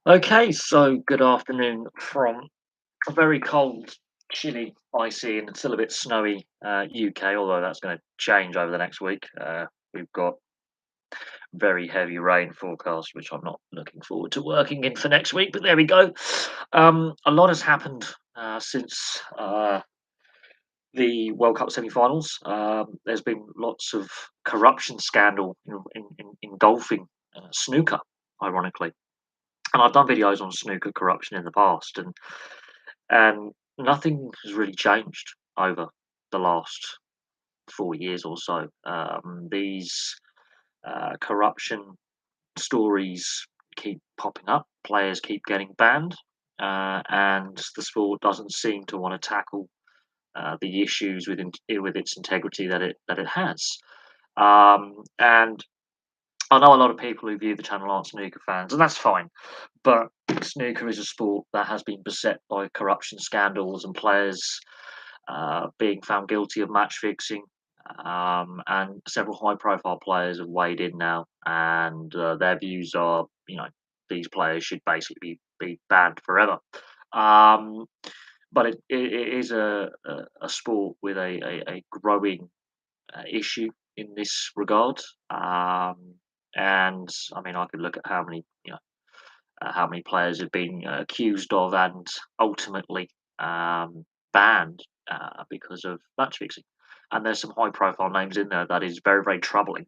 Okay, so good afternoon from a very cold, chilly, icy, and still a bit snowy UK, although that's going to change over the next week. We've got very heavy rain forecast, which I'm not looking forward to working in for next week, but there we go. A lot has happened since the World Cup semi-finals. There's been lots of corruption scandal in golfing, snooker, ironically. And I've done videos on snooker corruption in the past, and nothing has really changed over the last 4 years or so. These corruption stories keep popping up, players keep getting banned, and the sport doesn't seem to want to tackle the issues with its integrity that it has. And I know a lot of people who view the channel aren't snooker fans, and that's fine. But snooker is a sport that has been beset by corruption scandals and players being found guilty of match fixing. And several high-profile players have weighed in now, and their views are, these players should basically be banned forever. Um, but it is a sport with a growing issue in this regard. And I mean, I could look at how many players have been accused of and ultimately banned because of match fixing. And there's some high profile names in there that is very, very troubling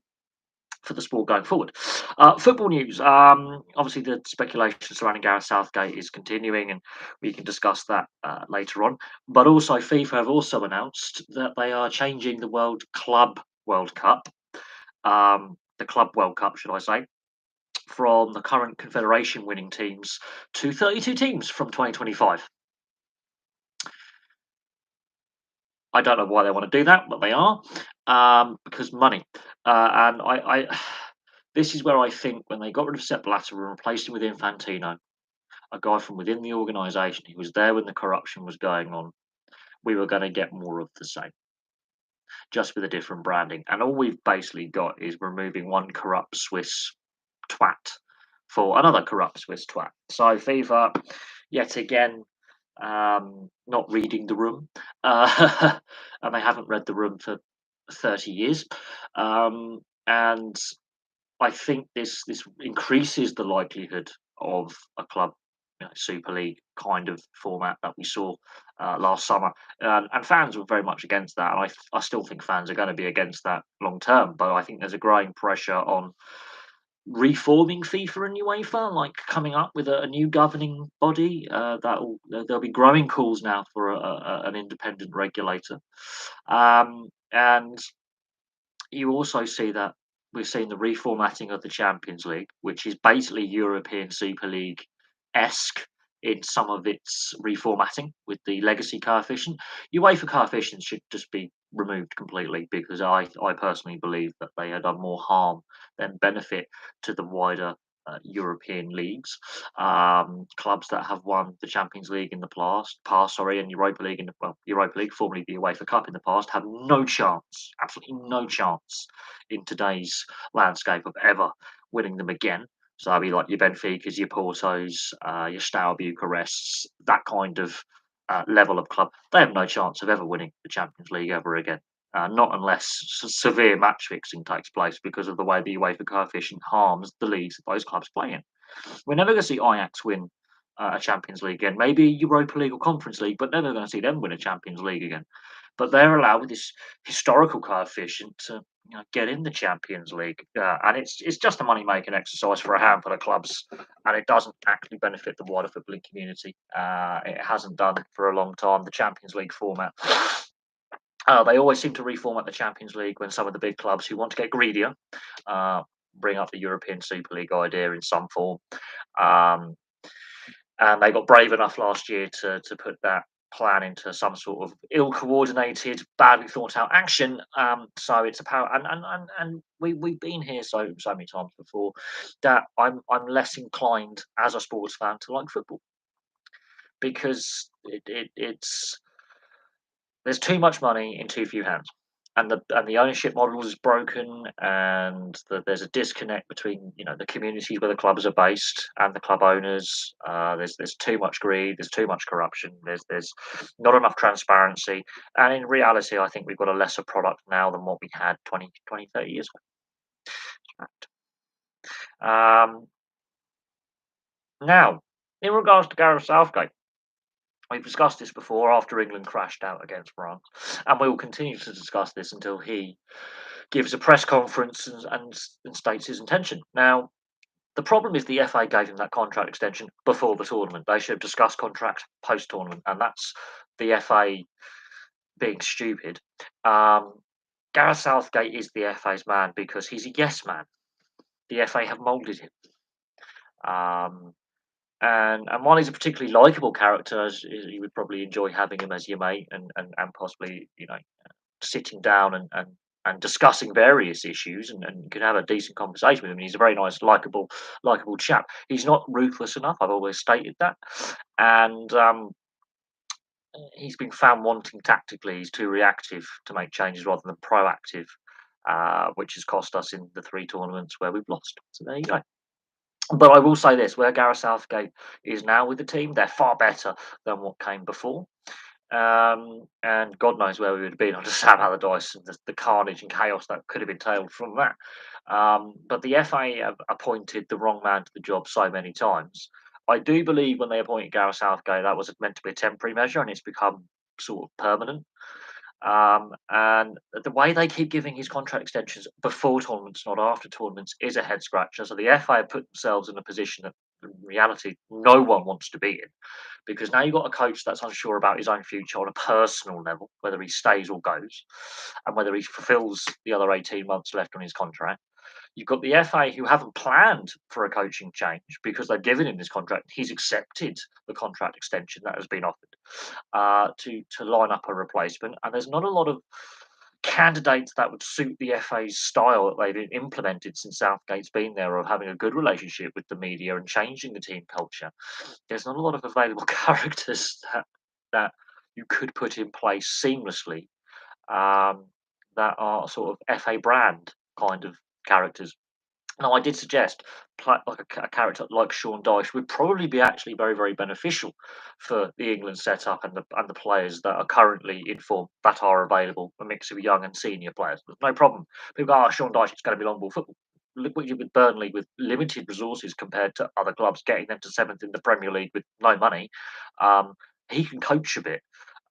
for the sport going forward. Football news. Obviously, the speculation surrounding Gareth Southgate is continuing, and we can discuss that later on. But also, FIFA have also announced that they are changing the World Cup, the Club World Cup, should I say, from the current Confederation winning teams to 32 teams from 2025. I don't know why they want to do that, but they are because money. And this is where I think when they got rid of Sepp Blatter and replaced him with Infantino, a guy from within the organisation who was there when the corruption was going on, we were going to get more of the same, just with a different branding. And all we've basically got is removing one corrupt Swiss twat for another corrupt Swiss twat. So FIFA, yet again, not reading the room, and they haven't read the room for 30 years. And I think this increases the likelihood of a club Super League kind of format that we saw last summer, and fans were very much against that. And I still think fans are going to be against that long term. But I think there's a growing pressure on reforming FIFA and UEFA, like coming up with a new governing body. There'll be growing calls now for an independent regulator, and you also see that we've seen the reformatting of the Champions League, which is basically European Super League esque in some of its reformatting with the legacy coefficient. UEFA coefficients should just be removed completely because I personally believe that they have done more harm than benefit to the wider European leagues. Clubs that have won the Champions League in the past, sorry, and Europa League Europa League, formerly the UEFA Cup in the past, have no chance, absolutely no chance, in today's landscape of ever winning them again. So that'd be like your Benficas, your Portos, your Steaua Bucharests, that kind of level of club. They have no chance of ever winning the Champions League ever again. Not unless severe match fixing takes place because of the way the UEFA coefficient harms the leagues that those clubs play in. We're never going to see Ajax win a Champions League again, maybe Europa League or Conference League, but never going to see them win a Champions League again. But they're allowed with this historical coefficient to get in the Champions League, and it's just a money making exercise for a handful of clubs, and it doesn't actually benefit the wider footballing community. It hasn't done for a long time. The Champions League format. They always seem to reformat the Champions League when some of the big clubs who want to get greedier bring up the European Super League idea in some form. Um, and they got brave enough last year to put that plan into some sort of ill-coordinated, badly thought out action. So it's a power, and we've been here so many times before that I'm less inclined as a sports fan to like football because it's there's too much money in too few hands. and the ownership model is broken, and there's a disconnect between the communities where the clubs are based and the club owners. There's too much greed, there's too much corruption, there's not enough transparency, and in reality, I think we've got a lesser product now than what we had 30 years ago. Now, in regards to Gareth Southgate, we've discussed this before after England crashed out against France, and we will continue to discuss this until he gives a press conference and states his intention. Now, the problem is the FA gave him that contract extension before the tournament. They should have discussed contract post tournament, and that's the FA being stupid. Um, Gareth Southgate is the FA's man because he's a yes man. The FA have moulded him. Um, and while he's a particularly likable character, as you would probably enjoy having him as your mate and possibly, sitting down and discussing various issues and you could have a decent conversation with him. He's a very nice, likable chap. He's not ruthless enough. I've always stated that, and he's been found wanting tactically. He's too reactive to make changes rather than proactive, which has cost us in the three tournaments where we've lost. So there you go. But I will say this: where Gareth Southgate is now with the team, they're far better than what came before. And God knows where we would have been under Sam Allardyce and the carnage and chaos that could have entailed from that. But the FA have appointed the wrong man to the job so many times. I do believe when they appointed Gareth Southgate, that was meant to be a temporary measure, and it's become sort of permanent. And the way they keep giving his contract extensions before tournaments, not after tournaments, is a head scratcher. So the FA have put themselves in a position that, in reality, no one wants to be in, because now you've got a coach that's unsure about his own future on a personal level, whether he stays or goes, and whether he fulfills the other 18 months left on his contract. You've got the FA who haven't planned for a coaching change because they've given him this contract. He's accepted the contract extension that has been offered to line up a replacement, and there's not a lot of candidates that would suit the FA's style that they've implemented since Southgate's been there, of having a good relationship with the media and changing the team culture. There's not a lot of available characters that you could put in place seamlessly, um, that are sort of FA brand kind of characters. Now, I did suggest like a character like Sean Dyche would probably be actually very, very beneficial for the England setup and the players that are currently in form that are available, a mix of young and senior players. There's no problem. People go, "Oh, Sean Dyche, it's going to be long ball football." Look what you did with Burnley with limited resources compared to other clubs, getting them to seventh in the Premier League with no money. Um, he can coach a bit.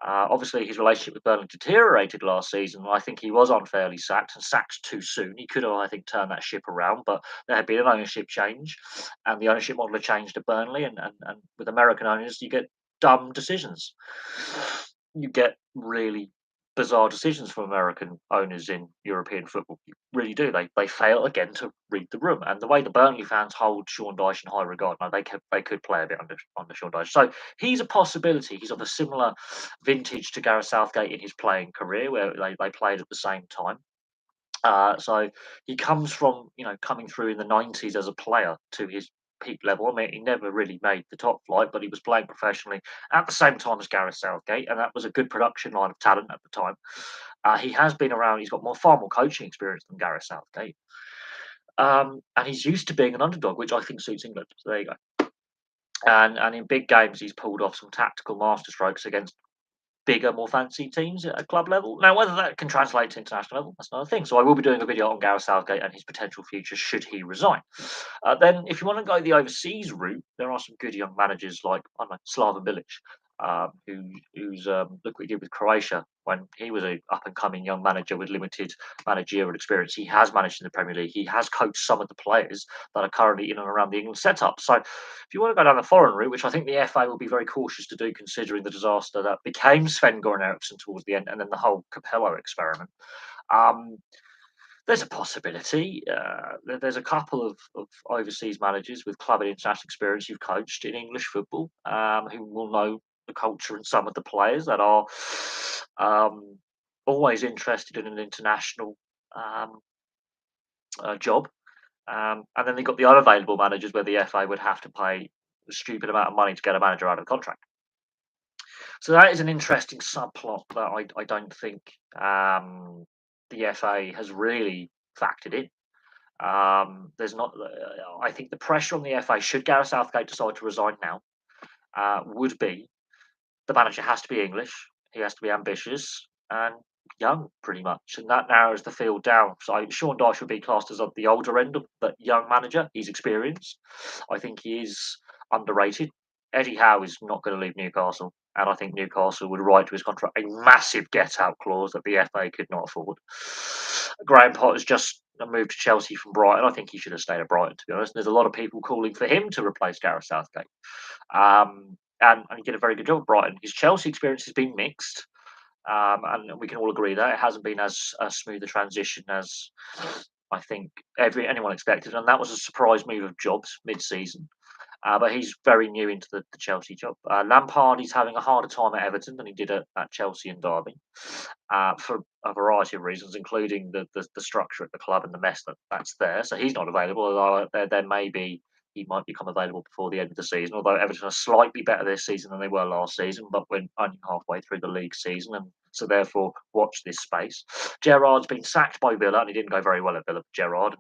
Obviously, his relationship with Burnley deteriorated last season. I think he was unfairly sacked and sacked too soon. He could have, I think, turned that ship around, but there had been an ownership change, and the ownership model had changed at Burnley. And with American owners, you get dumb decisions. You get really bizarre decisions from American owners in European football. You really do. They fail again to read the room. And the way the Burnley fans hold Sean Dyche in high regard, now they could play a bit under Sean Dyche. So he's a possibility. He's of a similar vintage to Gareth Southgate in his playing career, where they played at the same time. So he comes from coming through in the 90s as a player to his peak level. I mean, he never really made the top flight, but he was playing professionally at the same time as Gareth Southgate, and that was a good production line of talent at the time. He has been around. He's got far more coaching experience than Gareth Southgate, and he's used to being an underdog, which I think suits England. So there you go. And in big games, he's pulled off some tactical masterstrokes against bigger, more fancy teams at a club level. Now, whether that can translate to international level, that's another thing. So I will be doing a video on Gareth Southgate and his potential future should he resign. Then, if you want to go the overseas route, there are some good young managers like I don't know, Slaven Bilic, who's look what he did with Croatia when he was a up and coming young manager with limited managerial experience. He has managed in the Premier League. He has coached some of the players that are currently in and around the England setup. So, if you want to go down the foreign route, which I think the FA will be very cautious to do, considering the disaster that became Sven Goran Eriksson towards the end, and then the whole Capello experiment. Um, there's a possibility. There's a couple of overseas managers with club and international experience who've coached in English football, who will know the culture and some of the players that are um, always interested in an international um, job. And then they've got the unavailable managers where the FA would have to pay a stupid amount of money to get a manager out of contract. So that is an interesting subplot that I don't think the FA has really factored in. There's not. I think the pressure on the FA, should Gareth Southgate decide to resign now, would be the manager has to be English. He has to be ambitious and young, pretty much, and that narrows the field down. So Sean Dyche would be classed as of the older end of the young manager. He's experienced. I think he is underrated. Eddie Howe is not going to leave Newcastle, and I think Newcastle would write to his contract a massive get-out clause that the FA could not afford. Graham Potter's just moved to Chelsea from Brighton. I think he should have stayed at Brighton, to be honest. There's a lot of people calling for him to replace Gareth Southgate. And he did a very good job at Brighton. His Chelsea experience has been mixed, and we can all agree that it hasn't been as smooth a transition as I think anyone expected, and that was a surprise move of Jobs mid-season. But he's very new into the Chelsea job. Lampard, he's having a harder time at Everton than he did at Chelsea and Derby, for a variety of reasons, including the structure at the club and the mess that's there. So he's not available, although there may be he might become available before the end of the season. Although Everton are slightly better this season than they were last season, but we're only halfway through the league season, and so therefore watch this space. Gerrard's been sacked by Villa, and he didn't go very well at Villa. Gerrard,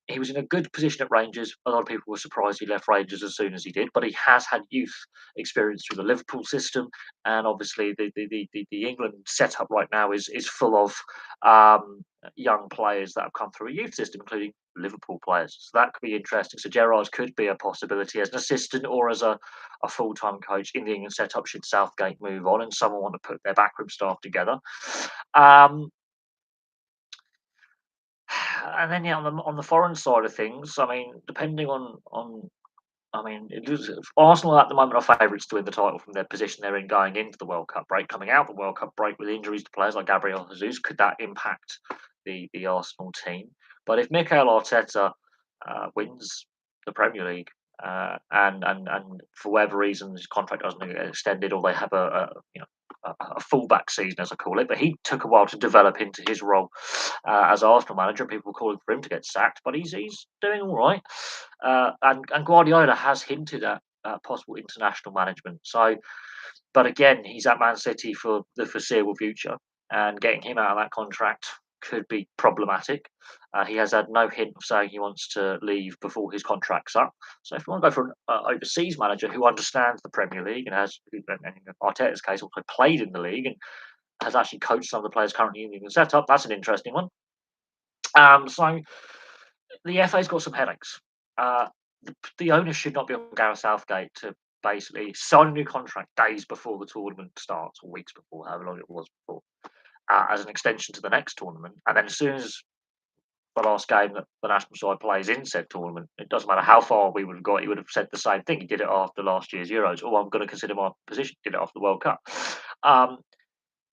he was in a good position at Rangers. A lot of people were surprised he left Rangers as soon as he did, but he has had youth experience through the Liverpool system, and obviously the England setup right now is full of young players that have come through a youth system, including Liverpool players. So that could be interesting. So Gerrard could be a possibility as an assistant or as a full time coach in the England setup should Southgate move on and someone want to put their backroom staff together. Um, and then on the foreign side of things, I mean, depending on I mean, Arsenal at the moment are favourites to win the title from their position they're in going into the World Cup break. Coming out the World Cup break with injuries to players like Gabriel Jesus, could that impact the Arsenal team? But if Mikel Arteta wins the Premier League, and for whatever reason his contract doesn't get extended, or they have a fullback season, as I call it. But he took a while to develop into his role as Arsenal manager. People were calling for him to get sacked, but he's doing all right. And Guardiola has hinted at possible international management. So, but again, he's at Man City for the foreseeable future, and getting him out of that contract could be problematic. He has had no hint of saying he wants to leave before his contract's up. So if you want to go for an overseas manager who understands the Premier League and in Arteta's case, also played in the league and has actually coached some of the players currently in the setup, that's an interesting one. So the FA's got some headaches. The owners should not be on Gareth Southgate to basically sign a new contract days before the tournament starts, or weeks before, however long it was before, as an extension to the next tournament. And then as soon as the last game that the national side plays in said tournament, it doesn't matter how far we would have got, he would have said the same thing. He did it after last year's Euros. Oh, I'm going to consider my position. Did it after the World Cup.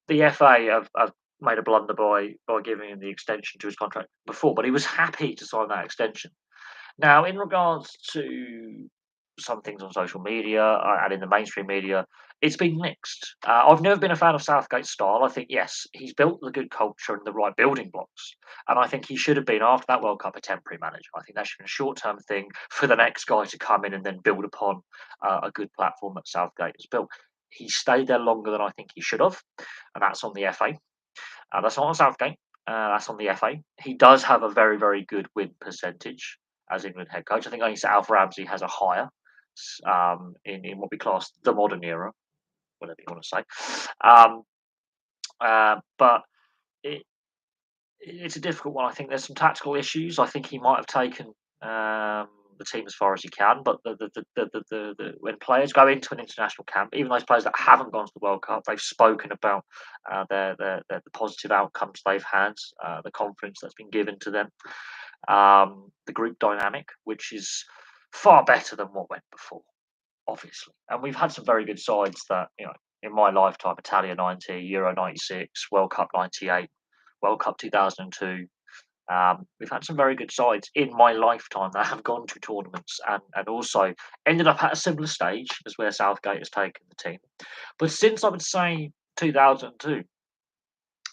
The FA have made a blunder by giving him the extension to his contract before, but he was happy to sign that extension. Now, in regards to some things on social media and in the mainstream media, it's been mixed. I've never been a fan of Southgate's style. I think, yes, he's built the good culture and the right building blocks. And I think he should have been, after that World Cup, a temporary manager. I think that should be a short term thing for the next guy to come in and then build upon a good platform that Southgate has built. He stayed there longer than I think he should have, and that's on the FA. That's not on Southgate. That's on the FA. He does have a very, very good win percentage as England head coach. I think only Sir Alf Ramsey has a higher in what we class the modern era, whatever you want to say. But it's a difficult one. I think there's some tactical issues. I think he might have taken the team as far as he can, but when players go into an international camp, even those players that haven't gone to the World Cup, they've spoken about the positive outcomes they've had, the confidence that's been given to them, the group dynamic, which is far better than what went before, obviously. And we've had some very good sides that, in my lifetime, Italia 90, Euro 96, World Cup 98, World Cup 2002. We've had some very good sides in my lifetime that have gone to tournaments and also ended up at a similar stage as where Southgate has taken the team. But since I would say 2002,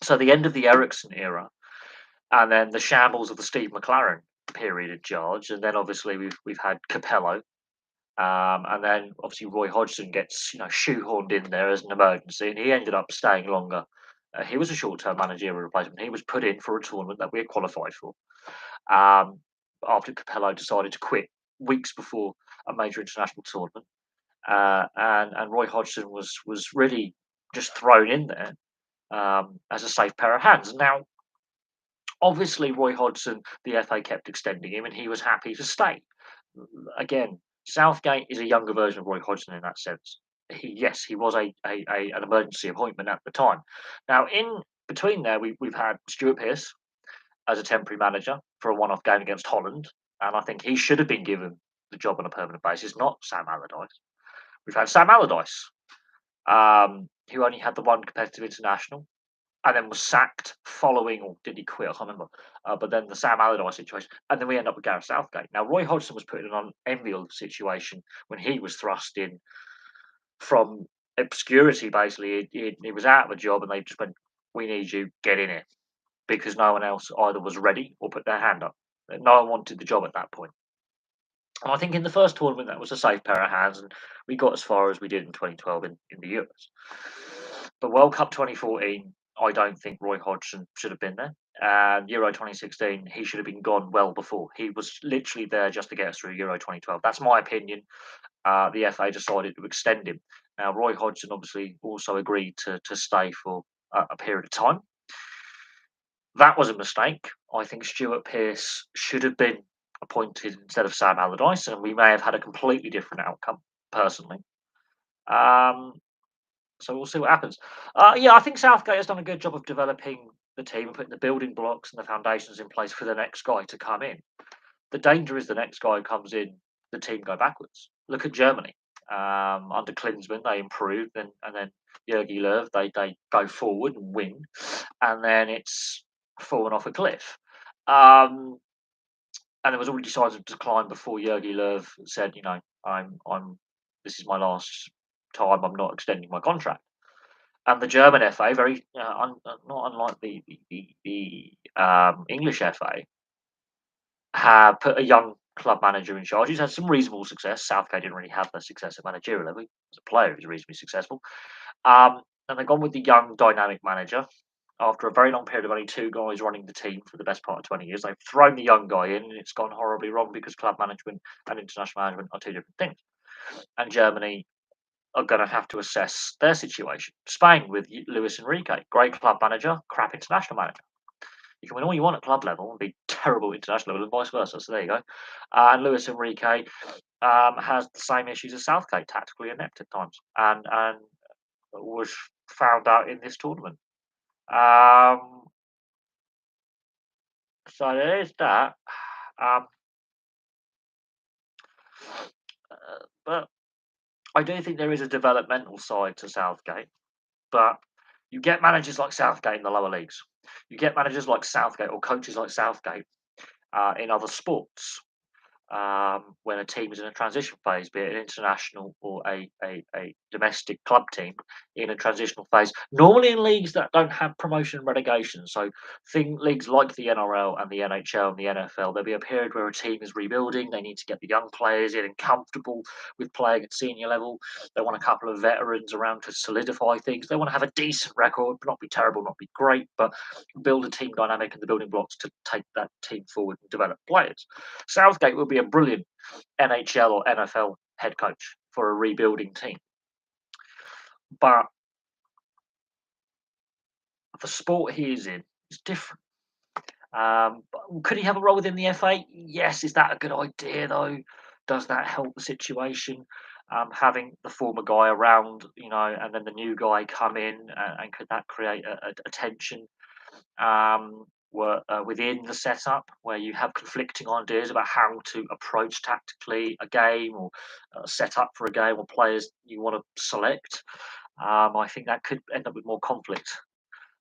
so the end of the Ericsson era, and then the shambles of the Steve McClaren period in charge, and then obviously we've had Capello, and then obviously Roy Hodgson gets shoehorned in there as an emergency, and he ended up staying longer He was a short-term managerial replacement. He was put in for a tournament that we had qualified for. Um, After Capello decided to quit weeks before a major international tournament, and Roy Hodgson was really just thrown in there as a safe pair of hands. Now, obviously, Roy Hodgson, the FA kept extending him, and he was happy to stay. Again, Southgate is a younger version of Roy Hodgson in that sense. Yes, he was an emergency appointment at the time. Now, in between there, we've had Stuart Pearce as a temporary manager for a one-off game against Holland, and I think he should have been given the job on a permanent basis, not Sam Allardyce. We've had Sam Allardyce, who only had the one competitive international, and then was sacked following, or did he quit? I can't remember. But then the Sam Allardyce situation, and then we end up with Gareth Southgate. Now, Roy Hodgson was put in an unenviable situation when he was thrust in from obscurity. Basically, he was out of a job, and they just went, "We need you, get in it," because no one else either was ready or put their hand up. No one wanted the job at that point. And I think in the first tournament, that was a safe pair of hands, and we got as far as we did in 2012 in the Euros. The World Cup 2014, I don't think Roy Hodgson should have been there. And Euro 2016, he should have been gone well before. He was literally there just to get us through Euro 2012. That's my opinion. The FA decided to extend him. Now, Roy Hodgson obviously also agreed to stay for a period of time. That was a mistake. I think Stuart Pearce should have been appointed instead of Sam Allardyce, and we may have had a completely different outcome, personally. Um, so we'll see what happens. Yeah, I think Southgate has done a good job of developing the team and putting the building blocks and the foundations in place for the next guy to come in. The danger is the next guy who comes in, the team go backwards. Look at Germany. Under Klinsmann, they improved, and then Jurgi Löw, they go forward and win, and then it's fallen off a cliff. And there was already signs of decline before Jurgi Löw said, I'm this is my last time. I'm not extending my contract. And the German FA, very not unlike the English FA, have put a young club manager in charge. He's had some reasonable success. Southgate didn't really have the success at managerial level. As a player, he was reasonably successful. And they've gone with the young, dynamic manager. After a very long period of only two guys running the team for the best part of 20 years, they've thrown the young guy in, and it's gone horribly wrong because club management and international management are two different things. And Germany are going to have to assess their situation. Spain with Luis Enrique, great club manager, crap international manager. You can win all you want at club level and be terrible at international level, and vice versa. So there you go. And Luis Enrique has the same issues as Southgate, tactically inept at times, and was found out in this tournament. So there is that. Um, but I do think there is a developmental side to Southgate. But you get managers like Southgate in the lower leagues. You get managers like Southgate or coaches like Southgate in other sports. When a team is in a transition phase, be it an international or a domestic club team in a transitional phase, normally in leagues that don't have promotion and relegation. So, leagues like the NRL and the NHL and the NFL, there'll be a period where a team is rebuilding. They need to get the young players in and comfortable with playing at senior level. They want a couple of veterans around to solidify things. They want to have a decent record, not be terrible, not be great, but build a team dynamic and the building blocks to take that team forward and develop players. Southgate will be a brilliant NHL or NFL head coach for a rebuilding team. But the sport he is in is different. Could he have a role within the FA? Yes. Is that a good idea, though? Does that help the situation? Having the former guy around, and then the new guy come in, and could that create a tension? Within the setup where you have conflicting ideas about how to approach tactically a game or set up for a game or players you want to select. I think that could end up with more conflict.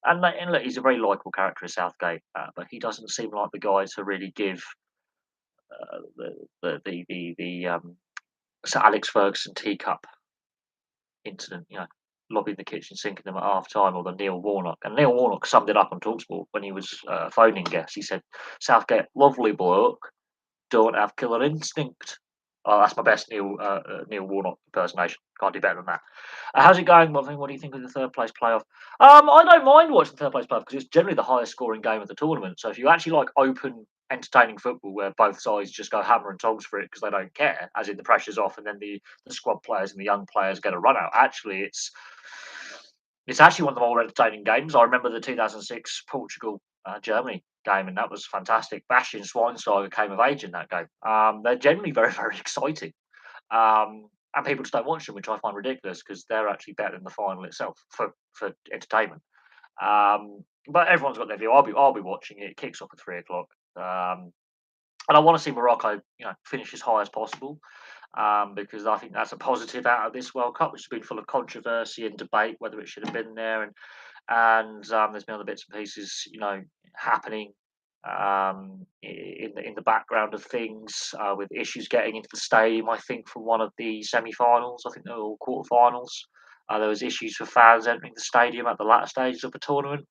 And look, he's a very likable character, Southgate, but he doesn't seem like the guy to really give the Sir Alex Ferguson teacup incident, lobbing the kitchen sink at them at half time, or the Neil Warnock. And Neil Warnock summed it up on Talksport when he was phoning guests. He said, Southgate, lovely bloke, don't have killer instinct. Oh, that's my best Neil Warnock impersonation. Can't do better than that. How's it going, Marvin? What do you think of the third place playoff? I don't mind watching the third place playoff because it's generally the highest scoring game of the tournament. So if you actually like open, entertaining football where both sides just go hammer and tongs for it because they don't care, as in the pressure's off, and then the squad players and the young players get a run out. Actually, it's actually one of the more entertaining games. I remember the 2006 Portugal Germany game, and that was fantastic. Bastian Schweinsteiger came of age in that game. They're generally very, very exciting. And people just don't watch them, which I find ridiculous because they're actually better than the final itself for entertainment. But everyone's got their view. I'll be watching it. It kicks off at 3 o'clock. And I want to see Morocco, finish as high as possible, because I think that's a positive out of this World Cup, which has been full of controversy and debate whether it should have been there, and there's been other bits and pieces, happening in the background of things, with issues getting into the stadium. I think from one of the semi-finals, I think they were all quarter-finals. There was issues for fans entering the stadium at the latter stages of the tournament.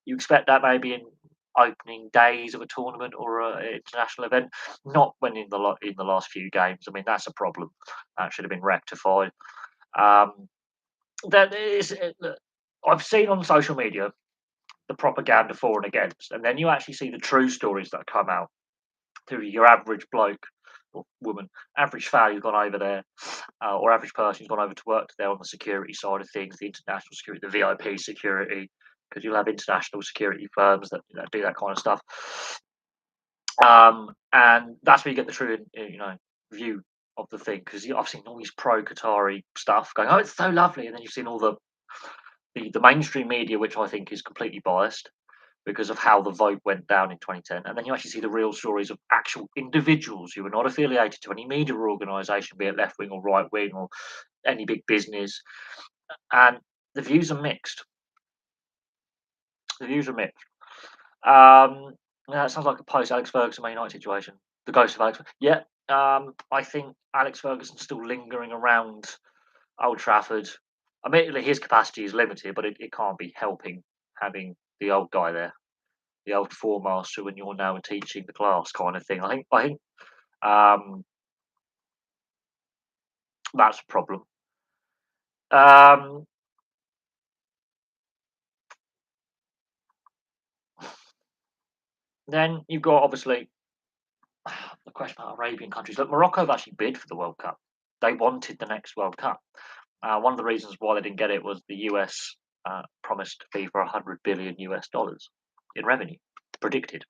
You expect that maybe in opening days of a tournament or an international event, not when in the last few games. I mean, that's a problem. That should have been rectified. Um, that is, look, I've seen on social media the propaganda for and against, and then you actually see the true stories that come out through your average bloke or woman, average fan who's gone over there, or average person who's gone over to work there on the security side of things, the international security, the VIP security, because you'll have international security firms that do that kind of stuff. And that's where you get the true, view of the thing. Because I've seen all these pro Qatari stuff going, oh, it's so lovely, and then you've seen all the mainstream media, which I think is completely biased because of how the vote went down in 2010. And then you actually see the real stories of actual individuals who are not affiliated to any media organisation, be it left wing or right wing or any big business. And the views are mixed. The views are mixed. Yeah, it sounds like a post Alex Ferguson Man United situation. The ghost of Alex. Yeah, I think Alex Ferguson's still lingering around Old Trafford. Admittedly, his capacity is limited, but it can't be helping having the old guy there, the old form master when you're now teaching the class kind of thing. I think um, that's a problem. Um, then you've got obviously the question about Arabian countries. Look, Morocco have actually bid for the World Cup. They wanted the next World Cup. One of the reasons why they didn't get it was the US promised FIFA 100 billion US dollars in revenue predicted.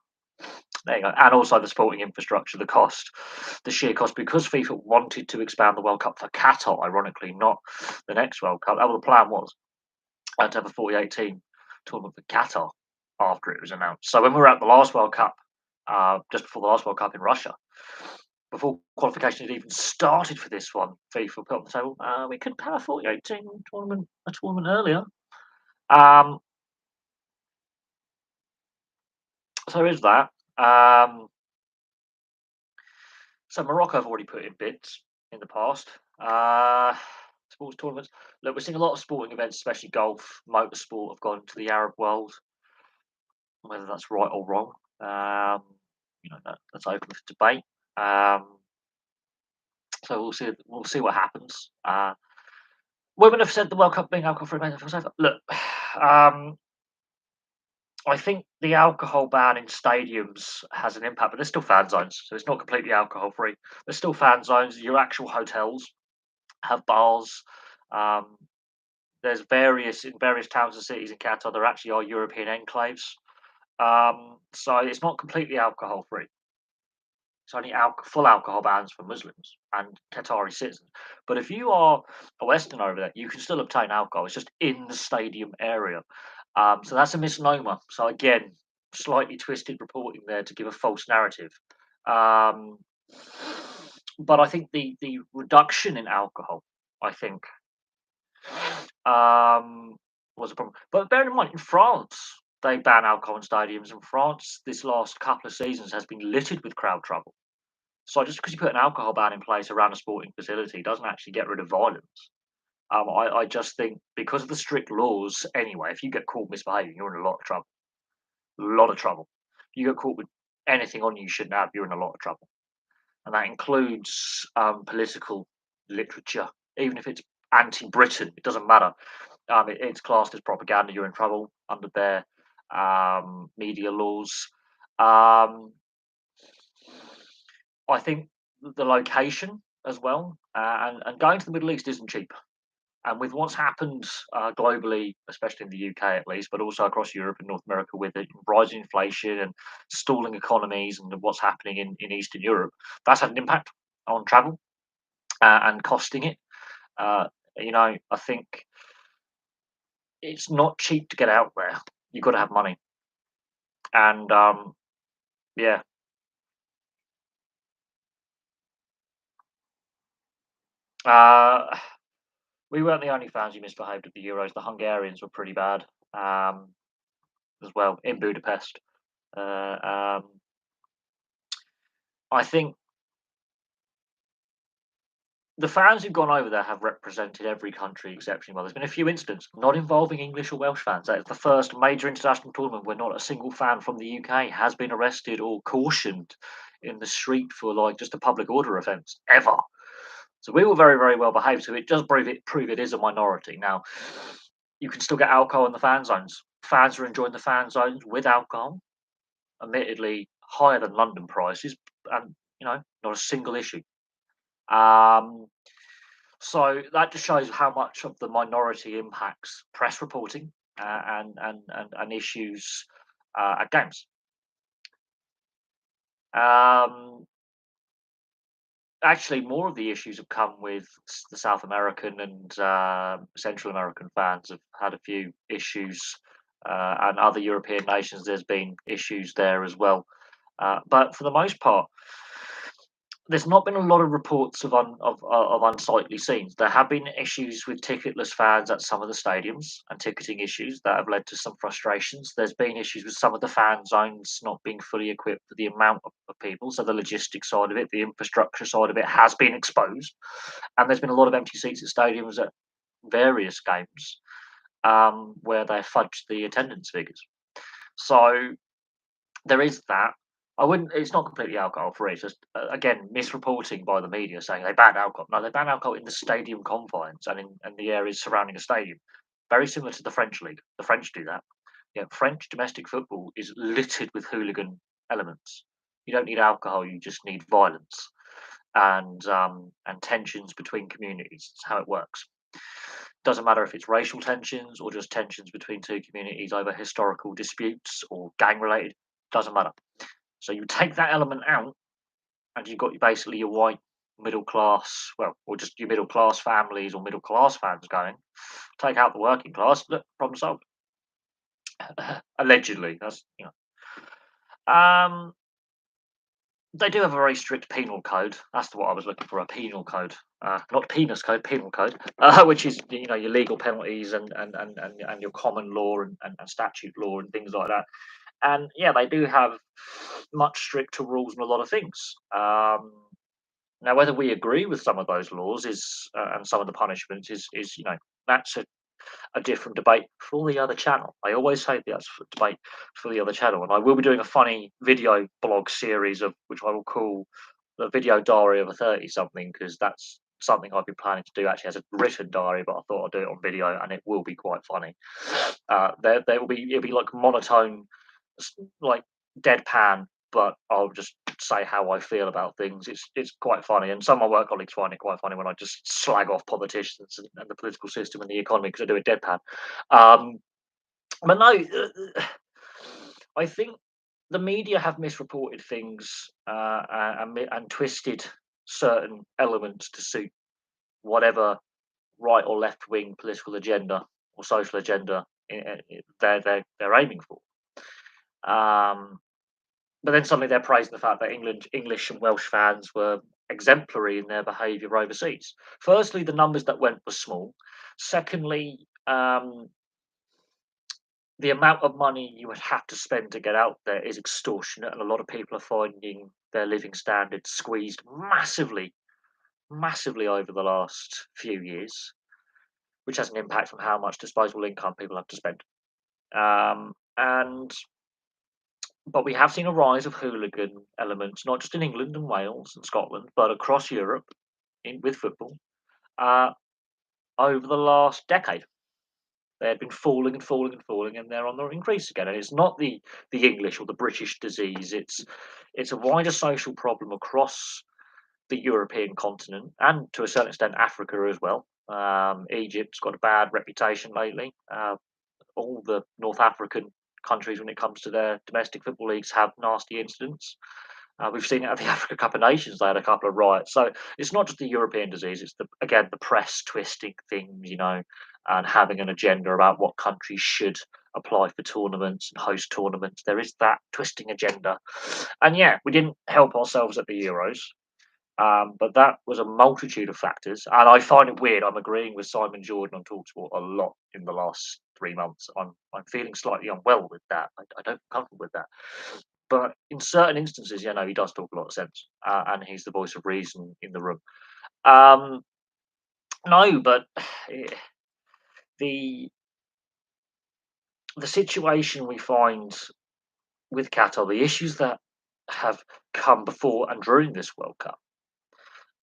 There you go. And also the sporting infrastructure, the sheer cost, because FIFA wanted to expand the World Cup for Qatar, ironically, not the next World Cup. That was the plan was to have a 48 team tournament for Qatar after it was announced. So when we were at the last World Cup, just before the last World Cup in Russia, before qualification had even started for this one, FIFA put on the table, we could have a 48 team tournament earlier. Um, so there is that. So Morocco have already put in bids in the past. Sports tournaments. Look, we're seeing a lot of sporting events, especially golf, motorsport, have gone to the Arab world. Whether that's right or wrong, that's open for debate. Um, so we'll see what happens. Women have said the World Cup being alcohol-free makes them feel safer. Look, I think the alcohol ban in stadiums has an impact, but there's still fan zones, so it's not completely alcohol-free. There's still fan zones. Your actual hotels have bars. Um, there's in various towns and cities in Qatar. There actually are European enclaves. So it's not completely alcohol-free. It's only full alcohol bans for Muslims and Qatari citizens. But if you are a Westerner over there, you can still obtain alcohol. It's just in the stadium area. So that's a misnomer. So again, slightly twisted reporting there to give a false narrative. Um, but I think the reduction in alcohol, I think, was a problem. But bear in mind, in France, they ban alcohol in stadiums. And France, this last couple of seasons, has been littered with crowd trouble. So just because you put an alcohol ban in place around a sporting facility doesn't actually get rid of violence. I just think because of the strict laws, anyway, if you get caught misbehaving, you're in a lot of trouble. A lot of trouble. If you get caught with anything on you shouldn't have, you're in a lot of trouble. and that includes political literature, even if it's anti-Britain. It doesn't matter. It's classed as propaganda. You're in trouble under their media laws. Um, I think the location as well, and going to the Middle East isn't cheap. And with what's happened globally, especially in the UK at least, but also across Europe and North America, with the rising inflation and stalling economies, and what's happening in Eastern Europe, that's had an impact on travel and costing it. Uh, I think it's not cheap to get out there. You've got to have money, and yeah, uh, we weren't the only fans who misbehaved at the Euros. The Hungarians were pretty bad as well in Budapest. Uh, um, I think the fans who've gone over there have represented every country exceptionally well. There's been a few incidents not involving English or Welsh fans. That's the first major international tournament where not a single fan from the UK has been arrested or cautioned in the street for like just a public order offence ever. So we were very, very well behaved. So it does prove it is a minority. Now you can still get alcohol in the fan zones. Fans are enjoying the fan zones with alcohol, admittedly higher than London prices, and not a single issue. Um, So that just shows how much of the minority impacts press reporting and issues at games. Um, Actually, more of the issues have come with the South American and Central American fans have had a few issues, and other European nations. There's been issues there as well, but for the most part, there's not been a lot of reports of unsightly scenes. There have been issues with ticketless fans at some of the stadiums and ticketing issues that have led to some frustrations. There's been issues with some of the fan zones not being fully equipped for the amount of people. So the logistics side of it, the infrastructure side of it has been exposed. And there's been a lot of empty seats at stadiums at various games where they fudged the attendance figures. So there is that. I wouldn't. It's not completely alcohol free. It's just again misreporting by the media saying they banned alcohol. No, they banned alcohol in the stadium confines and in the areas surrounding a stadium. Very similar to the French league. The French do that. Yeah, French domestic football is littered with hooligan elements. You don't need alcohol. You just need violence and tensions between communities. That's how it works. Doesn't matter if it's racial tensions or just tensions between two communities over historical disputes or gang related. Doesn't matter. So you take that element out, and you've got basically your white middle class, well, or just your middle class families or middle class fans going. Take out the working class, look, problem solved. Allegedly, that's. Um, they do have a very strict penal code. That's what I was looking for—a penal code, not penis code, penal code, which is your legal penalties and your common law and statute law and things like that. And yeah, they do have much stricter rules on a lot of things. Now, whether we agree with some of those laws is and some of the punishments is that's a different debate for the other channel. I always say that's a debate for the other channel, and I will be doing a funny video blog series of which I will call the video diary of a 30 something, because that's something I've been planning to do actually as a written diary, but I thought I'd do it on video and it will be quite funny. There will be it'll be like monotone, like deadpan, but I'll just say how I feel about things. It's quite funny, and some of my work colleagues find it quite funny when I just slag off politicians and the political system and the economy because I do it deadpan. Um, but no, I think the media have misreported things and twisted certain elements to suit whatever right or left wing political agenda or social agenda they're aiming for. Um, but then suddenly they're praising the fact that English and Welsh fans were exemplary in their behaviour overseas. Firstly, the numbers that went were small. Secondly, the amount of money you would have to spend to get out there is extortionate, and a lot of people are finding their living standards squeezed massively, massively over the last few years, which has an impact on how much disposable income people have to spend. And but we have seen a rise of hooligan elements, not just in England and Wales and Scotland, but across Europe with football uh, over the last decade. They had been falling and falling and falling, and they're on the increase again. And it's not the English or the British disease. It's a wider social problem across the European continent and to a certain extent Africa as well. Egypt's got a bad reputation lately. All the North African countries, when it comes to their domestic football leagues, have nasty incidents. We've seen it at the Africa Cup of Nations; they had a couple of riots. So it's not just the European disease; it's the press twisting things, and having an agenda about what countries should apply for tournaments and host tournaments. There is that twisting agenda, and yeah, we didn't help ourselves at the Euros. But that was a multitude of factors, and I find it weird. I'm agreeing with Simon Jordan on Talksport a lot in the last 3 months. I'm feeling slightly unwell with that. I don't feel comfortable with that. But in certain instances, he does talk a lot of sense, and he's the voice of reason in the room. Um, no, but eh, the the situation we find with Qatar, the issues that have come before and during this World Cup,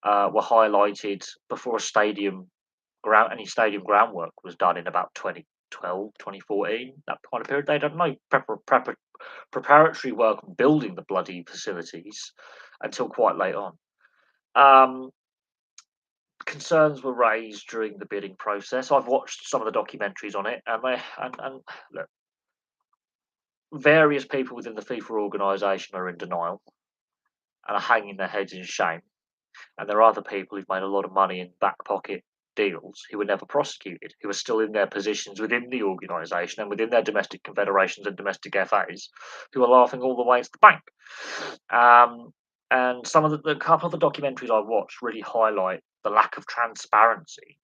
were highlighted before any stadium groundwork was done in about 2012, 2014, that kind of period. They don't know preparatory work on building the bloody facilities until quite late on. Um, Concerns were raised during the bidding process. I've watched some of the documentaries on it, and look, various people within the FIFA organisation are in denial and are hanging their heads in shame. And there are other people who've made a lot of money in back pocket deals who were never prosecuted, who are still in their positions within the organisation and within their domestic confederations and domestic FAs, who are laughing all the way to the bank. Um, and some of the couple of the documentaries I watched really highlight the lack of transparency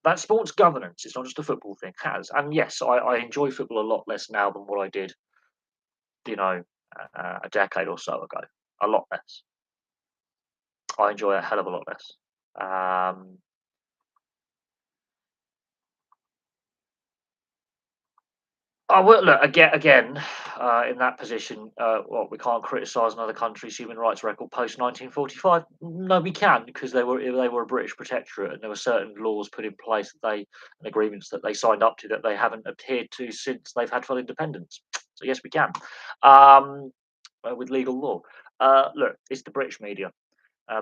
that sports governance, it's not just a football thing, has. And yes, I enjoy football a lot less now than what I did, you know, a decade or so ago. A lot less. I enjoy a hell of a lot less. Um, I will look again in that position. Well, we can't criticise another country's human rights record post 1945. No, we can because they were a British protectorate, and there were certain laws put in place and agreements that they signed up to that they haven't adhered to since they've had full independence. So yes, we can with legal law. Look, it's the British media.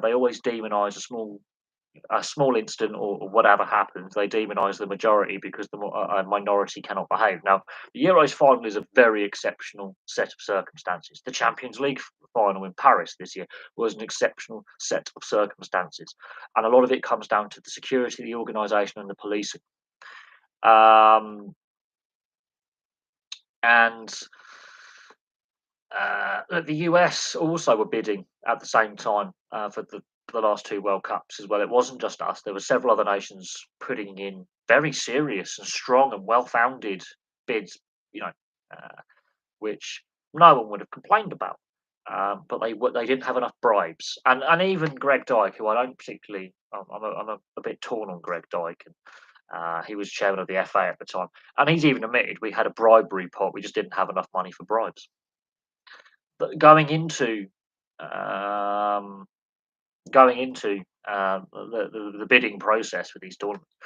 They always demonise a small incident or whatever happens, they demonise the majority because a minority cannot behave. Now, the Euros final is a very exceptional set of circumstances. The Champions League final in Paris this year was an exceptional set of circumstances, and a lot of it comes down to the security, the organisation, and the policing. Um, and the US also were bidding at the same time for the last two World Cups as well. It wasn't just us. There were several other nations putting in very serious and strong and well-founded bids, you know, uh, which no one would have complained about. But they didn't have enough bribes, and even Greg Dyke, who I don't particularly, I'm a bit torn on Greg Dyke, and he was chairman of the FA at the time, and he's even admitted we had a bribery pot. We just didn't have enough money for bribes. But um, going into the bidding process for these tournaments,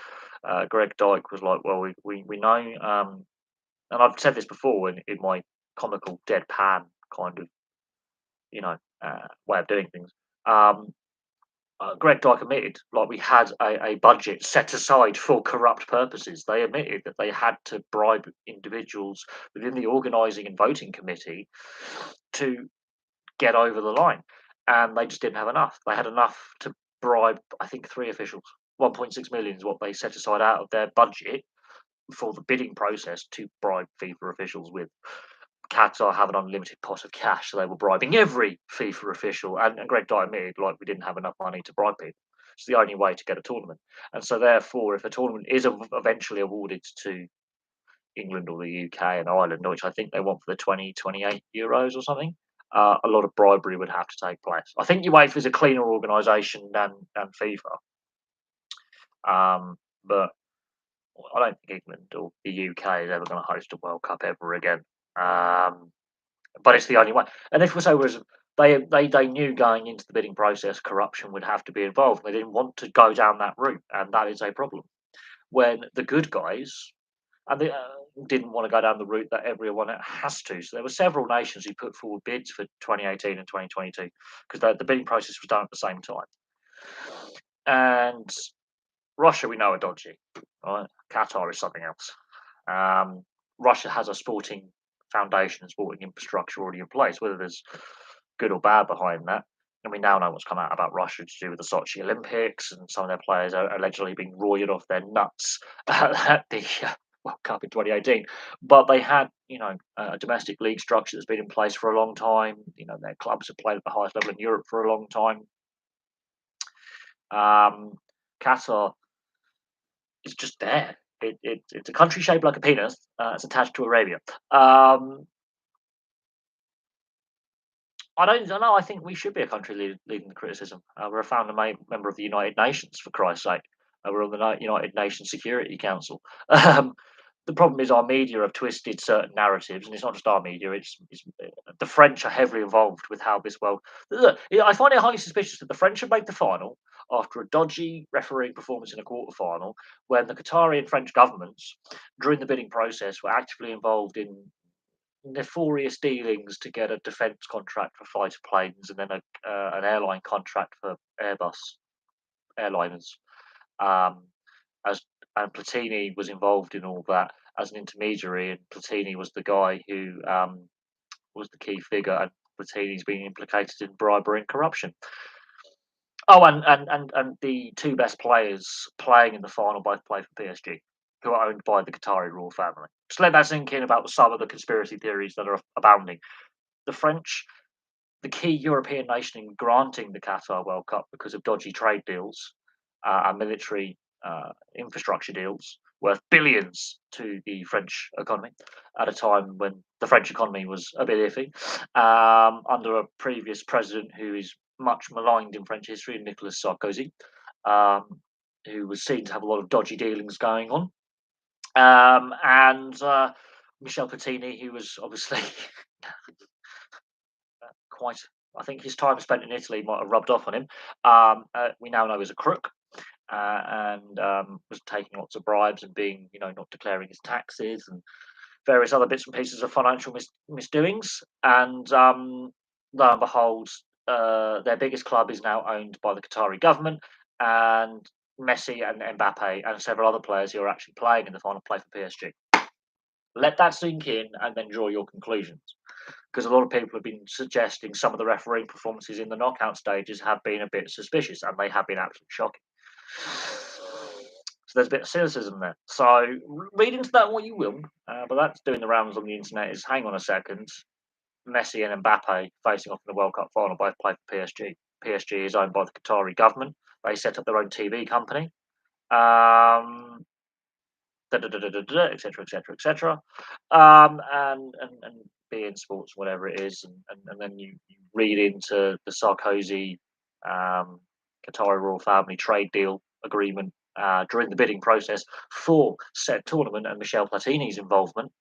Greg Dyke was like, "Well, we know," and I've said this before in my comical deadpan kind of way of doing things. Um, Greg Dyke admitted, like, we had a budget set aside for corrupt purposes. They admitted that they had to bribe individuals within the organising and voting committee to get over the line, and they just didn't have enough. They had enough to bribe, I think, three officials. 1.6 million is what they set aside out of their budget for the bidding process to bribe FIFA officials with. Qatar have an unlimited pot of cash, so they were bribing every FIFA official. And Greg Dye admitted, like, we didn't have enough money to bribe people. It's the only way to get a tournament. And so, therefore, if a tournament is eventually awarded to England or the UK and Ireland, which I think they want for the 2028 Euros or something, a lot of bribery would have to take place. I think UEFA is a cleaner organisation than FIFA, but I don't think England or the UK is ever going to host a World Cup ever again. Um, but it's the only way. And if for some reason they knew going into the bidding process corruption would have to be involved, they didn't want to go down that route, and that is a problem. When the good guys and they didn't want to go down the route that everyone has to. So there were several nations who put forward bids for 2018 and 2022 because the bidding process was done at the same time. And Russia, we know, are dodgy. Right? Qatar is something else. Russia has a sporting foundation and sporting infrastructure already in place, whether there's good or bad behind that. And we now know what's come out about Russia to do with the Sochi Olympics, and some of their players are allegedly being roided off their nuts at the World Cup in 2018. But they had, a domestic league structure that's been in place for a long time. Their clubs have played at the highest level in Europe for a long time. Qatar is just there. It's a country shaped like a penis. It's attached to Arabia. I don't know. I think we should be a country leading the criticism. We're a founder member of the United Nations, for Christ's sake. We're on the United Nations Security Council. The problem is our media have twisted certain narratives, and it's not just our media. It's the French are heavily involved with how this world. Look, I find it highly suspicious that the French have made the final after a dodgy refereeing performance in a quarter final, when the Qatari and French governments, during the bidding process, were actively involved in nefarious dealings to get a defence contract for fighter planes and then an airline contract for Airbus airliners. As and Platini was involved in all that as an intermediary, and Platini was the guy who was the key figure, and Platini's been implicated in bribery and corruption. Oh, and the two best players playing in the final both play for PSG, who are owned by the Qatari royal family. Just let that sink in about some of the conspiracy theories that are abounding. The French, the key European nation in granting the Qatar World Cup because of dodgy trade deals and military infrastructure deals worth billions to the French economy at a time when the French economy was a bit iffy, under a previous president who is much maligned in French history, Nicolas Sarkozy, who was seen to have a lot of dodgy dealings going on. And Michel Platini, who was obviously quite, I think his time spent in Italy might have rubbed off on him. We now know is a crook, and was taking lots of bribes and being, not declaring his taxes and various other bits and pieces of financial misdoings. And lo and behold, their biggest club is now owned by the Qatari government, and Messi and Mbappe and several other players who are actually playing in the final play for PSG. Let that sink in and then draw your conclusions. Because a lot of people have been suggesting some of the refereeing performances in the knockout stages have been a bit suspicious, and they have been absolutely shocking. So there's a bit of cynicism there. So read into that what you will, but that's doing the rounds on the internet is, hang on a second, Messi and Mbappe facing off in the World Cup final both play for PSG. PSG is owned by the Qatari government. They set up their own TV company. Etc. Etc. Etc. And beIN Sports, whatever it is, and then you read into the Sarkozy Qatari royal family trade deal agreement during the bidding process for said tournament and Michel Platini's involvement,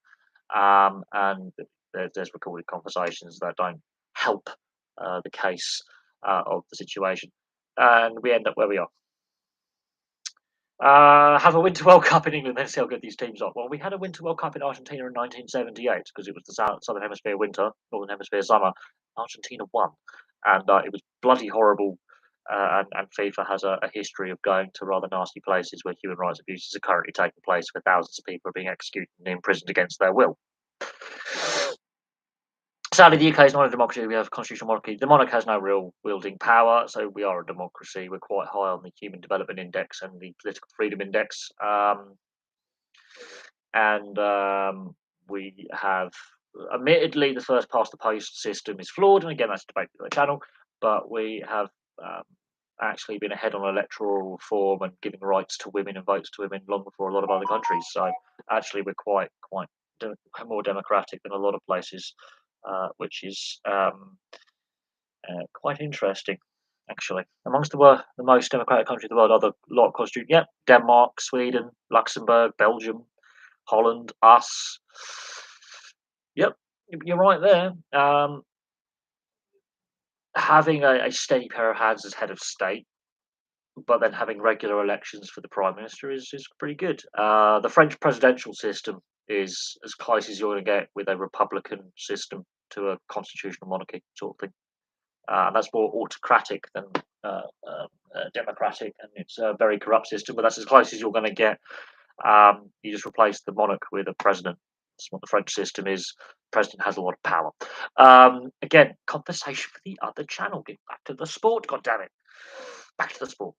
and there's recorded conversations that don't help the case of the situation, and we end up where we are. Have a Winter World Cup in England, then see how good these teams are. Well, we had a Winter World Cup in Argentina in 1978 because it was the Southern Hemisphere winter, Northern Hemisphere summer. Argentina won, and it was bloody horrible. And FIFA has a history of going to rather nasty places where human rights abuses are currently taking place, where thousands of people are being executed and imprisoned against their will. Sadly, the UK is not a democracy. We have a constitutional monarchy. The monarch has no real wielding power, so we are a democracy. We're quite high on the Human Development Index and the Political Freedom Index. We have, admittedly, the first past the post system is flawed, and again, that's a debate for the channel, but we have actually been ahead on electoral reform and giving rights to women and votes to women long before a lot of other countries. So actually, we're quite more democratic than a lot of places. Which is quite interesting, actually. Amongst the most democratic countries in the world are the lot of constitution. Yep, Denmark, Sweden, Luxembourg, Belgium, Holland, us. Yep, you're right there. Having a steady pair of hands as head of state, but then having regular elections for the prime minister is pretty good. The French presidential system is as close as you're going to get with a republican system to a constitutional monarchy sort of thing. And that's more autocratic than democratic, and it's a very corrupt system. But that's as close as you're going to get. You just replace the monarch with a president. That's what the French system is. The president has a lot of power. Again, conversation for the other channel. Get back to the sport. God damn it! Back to the sport.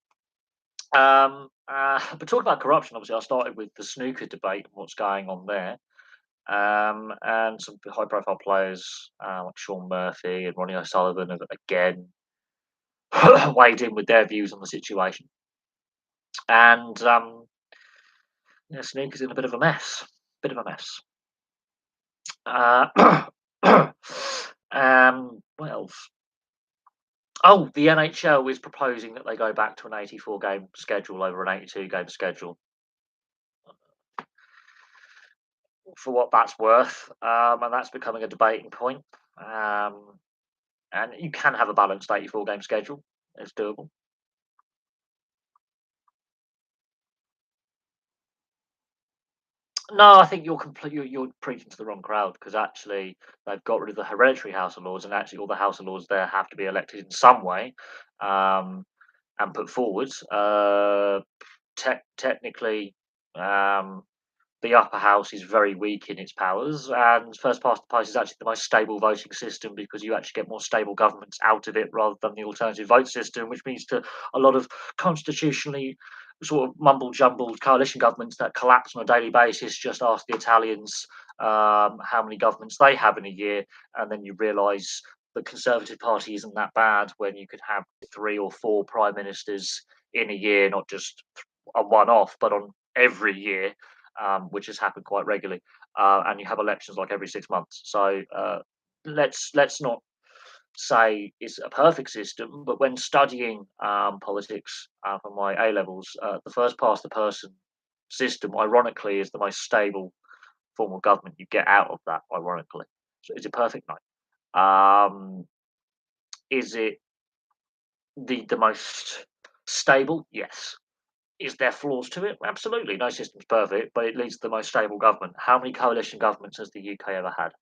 But talking about corruption, obviously, I started with the snooker debate and what's going on there. And some high-profile players like Sean Murphy and Ronnie O'Sullivan have again weighed in with their views on the situation. And yeah, snooker's in a bit of a mess. Bit of a mess. Uh, what else? Oh, the NHL is proposing that they go back to an 84 game schedule over an 82 game schedule. For what that's worth, and that's becoming a debating point. Um, and you can have a balanced 84 game schedule. It's doable. No, I think you're preaching to the wrong crowd because actually they've got rid of the hereditary House of Lords, and actually all the House of Lords there have to be elected in some way um, and put forward. Technically, um, the upper house is very weak in its powers, and first past the post is actually the most stable voting system because you actually get more stable governments out of it rather than the alternative vote system, which means to a lot of constitutionally sort of mumble jumbled coalition governments that collapse on a daily basis. Just ask the Italians how many governments they have in a year, and then you realise the Conservative Party isn't that bad when you could have 3 or 4 prime ministers in a year, not just a one off, but on every year, which has happened quite regularly. And you have elections like every 6 months. So let's not say it's a perfect system, but when studying politics for my A levels, the first past the person system, ironically, is the most stable form of government you get out of that. Ironically, so is it perfect? No. Is it the most stable? Yes. Is there flaws to it? Absolutely. No system's perfect, but it leads to the most stable government. How many coalition governments has the UK ever had?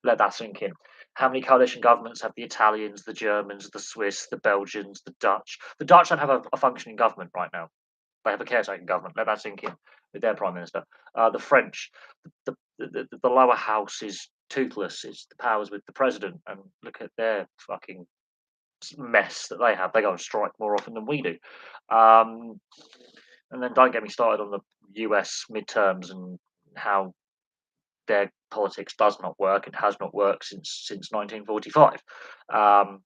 Let that sink in. How many coalition governments have the Italians, the Germans, the Swiss, the Belgians, the Dutch? The Dutch don't have a functioning government right now. They have a caretaking government. Let that sink in with their prime minister. The French, the lower house is toothless. It's the powers with the president, and look at their fucking mess that they have. They go on strike more often than we do. Um, and then don't get me started on the US midterms and how their politics does not work and has not worked since 1945. Um,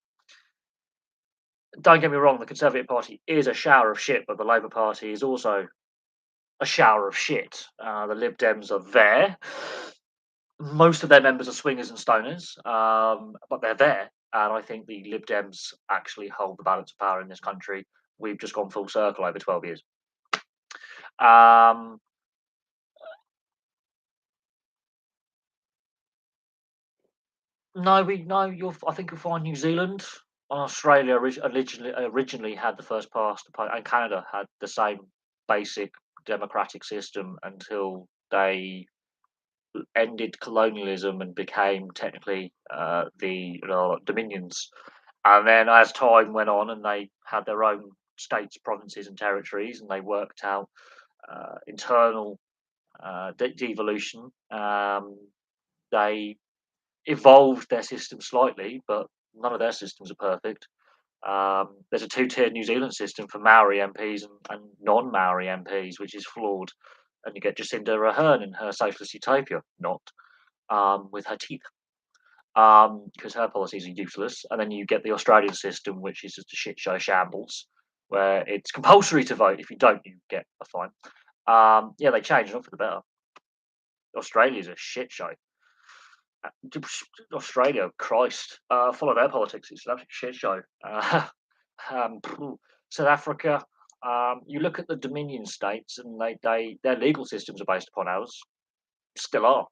don't get me wrong, the Conservative Party is a shower of shit, but the Labour Party is also a shower of shit. The Lib Dems are there. Most of their members are swingers and stoners, but they're there. And I think the Lib Dems actually hold the balance of power in this country. We've just gone full circle over 12 years. Um, no. I think you'll find New Zealand and Australia originally had the first past, and Canada had the same basic democratic system until they ended colonialism and became technically the dominions. And then as time went on, and they had their own states, provinces, and territories, and they worked out internal devolution. They evolved their system slightly, but none of their systems are perfect. There's a two-tiered New Zealand system for Maori MPs and non-Maori MPs, which is flawed. And you get Jacinda Ardern in her socialist utopia, not with her teeth, because her policies are useless. And then you get the Australian system, which is just a shit show shambles, where it's compulsory to vote. If you don't, you get a fine. Yeah, they changed, not for the better. Australia's a shit show. Australia, Christ, follow their politics. It's an absolute shit show. Um, South Africa, you look at the Dominion states, and their legal systems are based upon ours. Still are.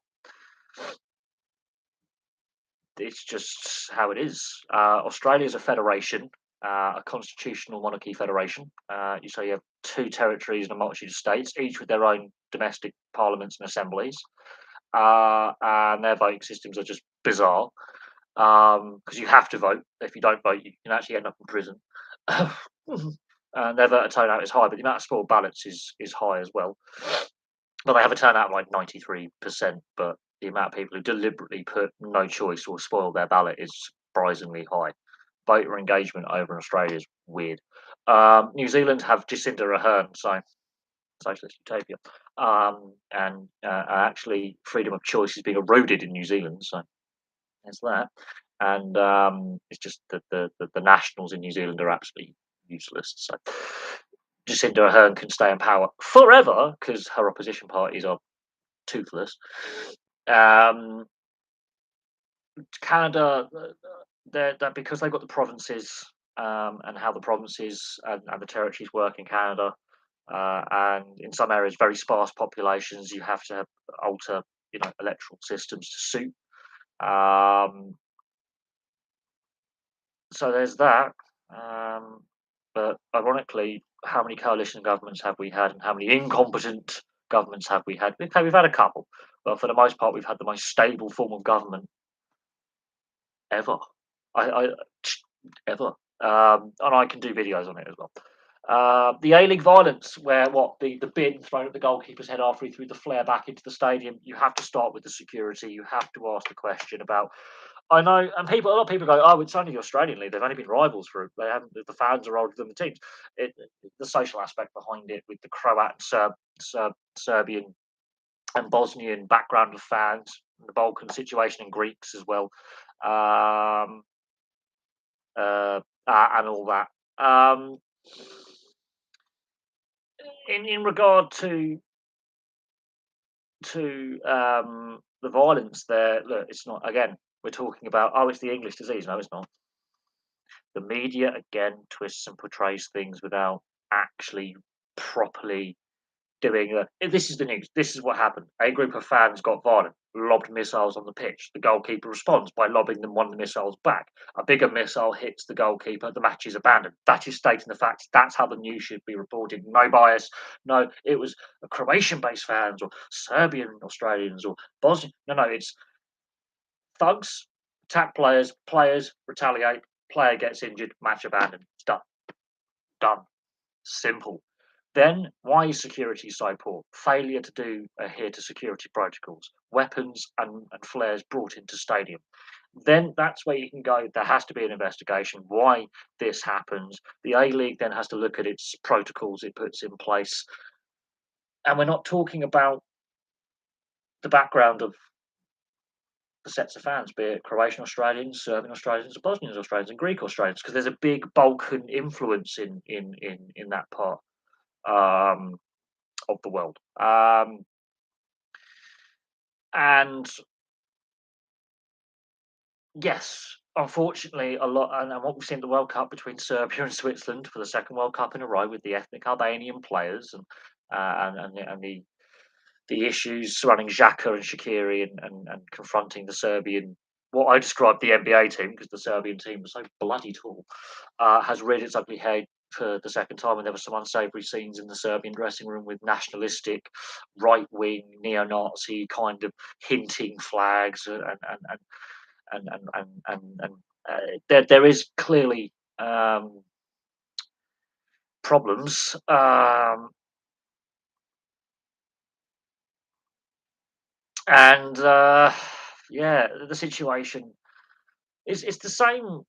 it's just how it is. Australia is a federation, a constitutional monarchy federation. So you have two territories and a multitude of states, each with their own domestic parliaments and assemblies, and their voting systems are just bizarre because you have to vote. If you don't vote, you can actually end up in prison. And their voter turnout is high, but the amount of spoiled ballots is high as well. But they have a turnout of like 93%, but the amount of people who deliberately put no choice or spoil their ballot is surprisingly high. Voter engagement over in Australia is weird. New Zealand have Jacinda Ardern, so socialist utopia, and actually freedom of choice is being eroded in New Zealand. So there's that, and it's just that the Nationals in New Zealand are absolutely useless. So Jacinda Ardern can stay in power forever because her opposition parties are toothless. Um, Canada, they're because they've got the provinces and how the provinces and the territories work in Canada, and in some areas very sparse populations, you have to alter electoral systems to suit. Um, so there's that. But ironically, how many coalition governments have we had, and how many incompetent governments have we had? Okay, we've had a couple, but for the most part, we've had the most stable form of government ever. I ever. And I can do videos on it as well. The A-League violence, where the bin thrown at the goalkeeper's head after he threw the flare back into the stadium. You have to start with the security. You have to ask the question about. I know, and a lot of people go, "Oh, it's only the Australian league. They've only been rivals for. They haven't. The fans are older than the teams." The social aspect behind it, with the Croat, Serbian, and Bosnian background of fans, the Balkan situation, and Greeks as well. Um, and all that. In regard to the violence there, look, it's not again. We're talking about it's the English disease. No, it's not. The media again twists and portrays things without actually properly doing this is the news. This is what happened. A group of fans got violent, lobbed missiles on the pitch. The goalkeeper responds by lobbing them one of the missiles back. A bigger missile hits the goalkeeper. The match is abandoned. That is stating the facts. That's how the news should be reported. No bias. No, it was Croatian-based fans or Serbian Australians or Bosnian. No, it's thugs attack players. Players retaliate. Player gets injured. Match abandoned. It's done. Done. Simple. Then, why is security so poor? Failure to adhere to security protocols, weapons and flares brought into stadium. Then that's where you can go. There has to be an investigation why this happens. The A League then has to look at its protocols it puts in place, and we're not talking about the background of the sets of fans, be it Croatian Australians, Serbian Australians, Bosnian Australians, and Greek Australians, because there's a big Balkan influence in that part. Of the world. And yes, unfortunately, a lot, and what we've seen at the World Cup between Serbia and Switzerland for the second World Cup in a row with the ethnic Albanian players and the issues surrounding Xhaka and Shaqiri and confronting the Serbian, what I described the NBA team, because the Serbian team was so bloody tall, has reared its ugly head for the second time, and there were some unsavoury scenes in the Serbian dressing room with nationalistic, right-wing, neo-Nazi kind of hinting flags, and there is clearly problems. And yeah, the situation is it's the same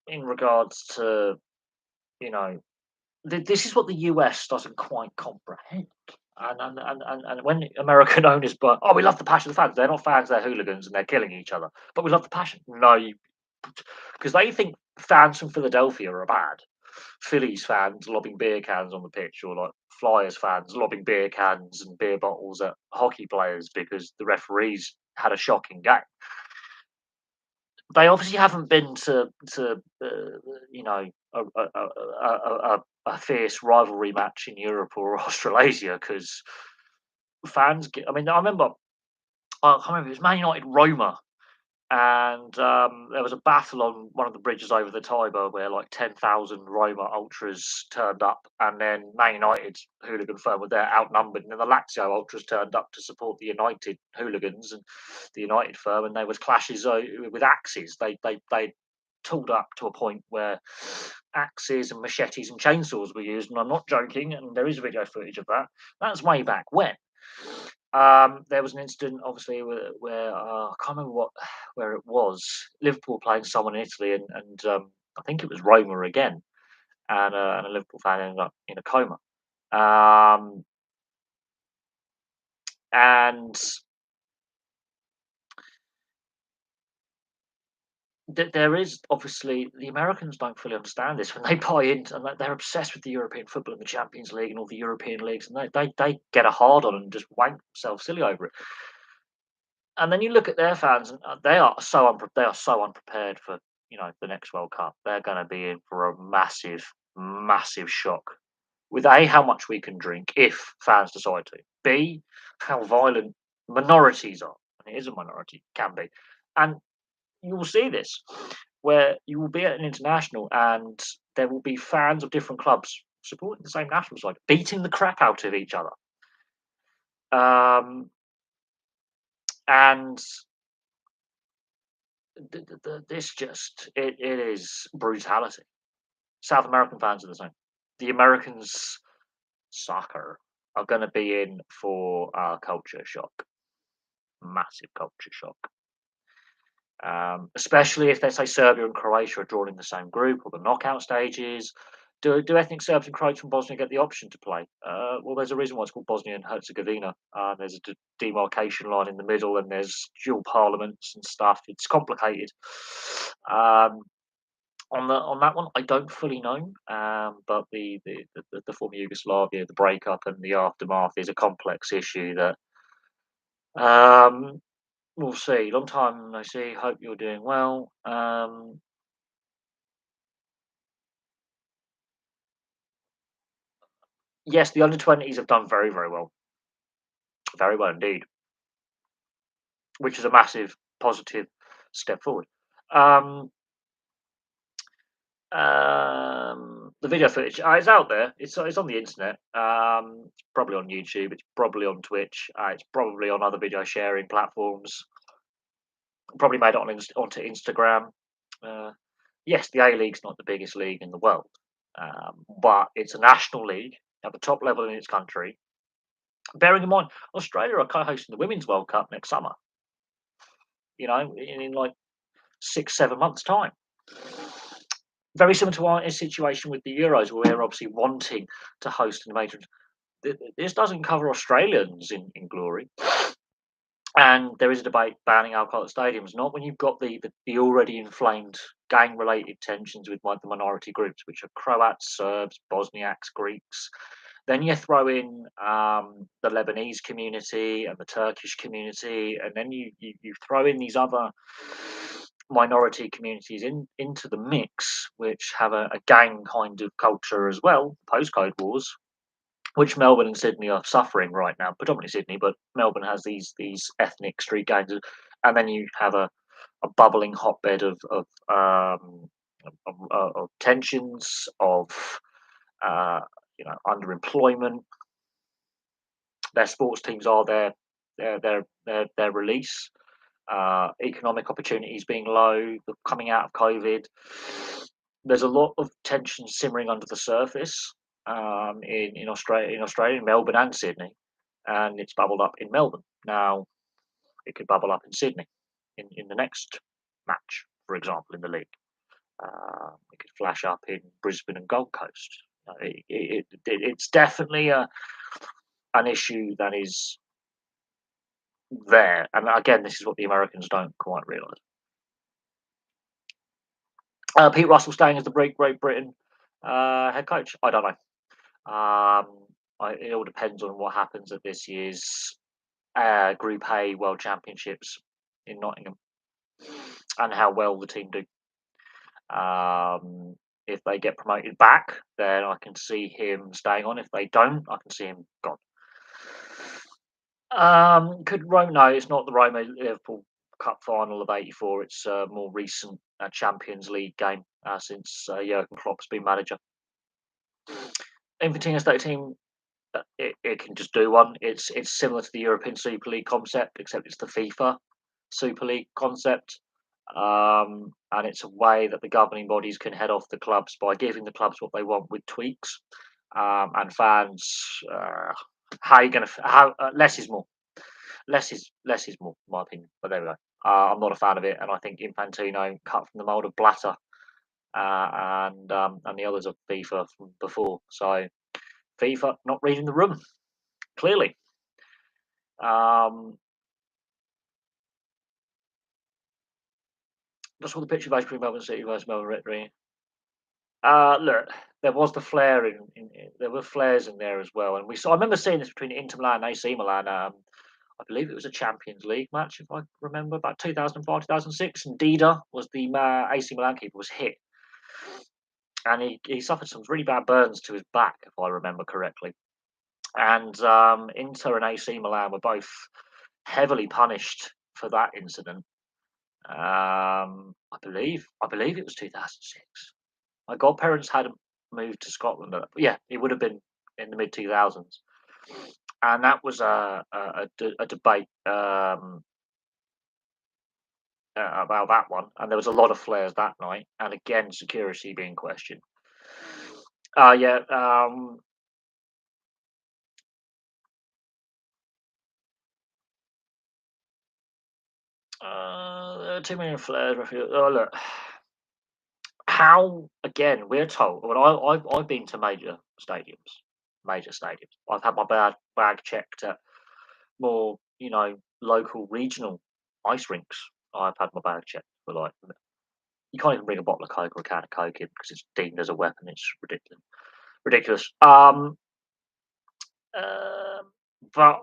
in regards to this is what the US doesn't quite comprehend. And when American owners, but we love the passion of the fans. They're not fans; they're hooligans, and they're killing each other. But we love the passion. No, because they think fans from Philadelphia are bad. Phillies fans lobbing beer cans on the pitch, or like Flyers fans lobbing beer cans and beer bottles at hockey players because the referees had a shocking game. They obviously haven't been to a fierce rivalry match in Europe or Australasia because fans get. I mean, I remember. I can't remember. It was Man United Roma, and there was a battle on one of the bridges over the Tiber where like 10,000 Roma ultras turned up, and then Man United's hooligan firm were there outnumbered, and then the Lazio ultras turned up to support the United hooligans and the United firm, and there was clashes with axes. They tooled up to a point where axes and machetes and chainsaws were used, and I'm not joking, and there is video footage of that. That's way back when. There was an incident, obviously, where I can't remember where it was. Liverpool playing someone in Italy, and I think it was Roma again, and a Liverpool fan ended up in a coma. Um, and there is obviously the Americans don't fully understand this when they buy into, and they're obsessed with the European football and the Champions League and all the European leagues, and they get a hard on and just wank themselves silly over it. And then you look at their fans, and they are so unprepared for the next World Cup. They're going to be in for a massive, massive shock with A, how much we can drink if fans decide to. B, how violent minorities are, and it is a minority, can be. And you will see this where you will be at an international, and there will be fans of different clubs supporting the same national side, beating the crap out of each other. Um, and this just it is brutality. South American fans are the same. The Americans soccer are going to be in for a culture shock, massive culture shock. Especially if they say Serbia and Croatia are drawn in the same group or the knockout stages. Do ethnic Serbs and Croats from Bosnia get the option to play? Well, there's a reason why it's called Bosnia and Herzegovina. There's a demarcation line in the middle, and there's dual parliaments and stuff. It's complicated. On that one, I don't fully know, but the former Yugoslavia, the breakup and the aftermath is a complex issue that we'll see. Long time no see. Hope you're doing well. Yes, the under 20s have done very, very well indeed, which is a massive positive step forward. Um, the video footage it's out there. It's on the internet. It's probably on YouTube. It's probably on Twitch. It's probably on other video sharing platforms. Probably made it onto Instagram. Uh, yes, the A League's not the biggest league in the world, but it's a national league at the top level in its country. Bearing in mind, Australia are co-hosting the Women's World Cup next summer. In like 6-7 months' time. Very similar to our situation with the Euros, where we're obviously wanting to host in the major. This doesn't cover Australians in glory. And there is a debate banning alcohol at stadiums, not when you've got the already inflamed gang-related tensions with the minority groups, which are Croats, Serbs, Bosniaks, Greeks. Then you throw in the Lebanese community and the Turkish community, and then you throw in these other minority communities into the mix, which have a gang kind of culture as well, postcode wars, which Melbourne and Sydney are suffering right now, predominantly Sydney, but Melbourne has these ethnic street gangs, and then you have a bubbling hotbed of tensions, of uh, underemployment. Their sports teams are their release. Economic opportunities being low, coming out of COVID. There's a lot of tension simmering under the surface in Australia, in Melbourne and Sydney, and it's bubbled up in Melbourne. Now, it could bubble up in Sydney in the next match, for example, in the league. It could flash up in Brisbane and Gold Coast. It's definitely an issue that is there, and again, this is what the Americans don't quite realise. Pete Russell staying as the Great Britain head coach. I don't know. It all depends on what happens at this year's Group A World Championships in Nottingham and how well the team do. If they get promoted back, then I can see him staying on. If they don't, I can see him gone. Could Rome? No, it's not the Roma Liverpool Cup final of '84. It's a more recent Champions League game since Jurgen Klopp's been manager. Infantino's state team, it can just do one. It's similar to the European Super League concept, except it's the FIFA Super League concept. And it's a way that the governing bodies can head off the clubs by giving the clubs what they want with tweaks. And fans, how are you going to? How less is more. Less is more, in my opinion. But there we go. I'm not a fan of it, and I think Infantino cut from the mold of Blatter and the others of FIFA from before. So FIFA not reading the room clearly. Just saw the picture of between Melbourne City versus Melbourne Victory. Look, there was the flare there were flares in there as well, and we saw. I remember seeing this between Inter Milan and AC Milan. I believe it was a Champions League match, if I remember, about 2005, 2006. And Dida was the AC Milan keeper, was hit, and he suffered some really bad burns to his back, if I remember correctly. And Inter and AC Milan were both heavily punished for that incident. I believe it was 2006. My godparents hadn't moved to Scotland. Yeah, it would have been in the mid 2000s, and that was a debate about that one. And there was a lot of flares that night, and again, security being questioned. Yeah. There are too many flares. Oh, look. How again? We're told. Well, I've been to major stadiums. I've had my bag checked at more, local regional ice rinks. I've had my bag checked for like you can't even bring a bottle of Coke or a can of Coke in because it's deemed as a weapon. It's ridiculous. But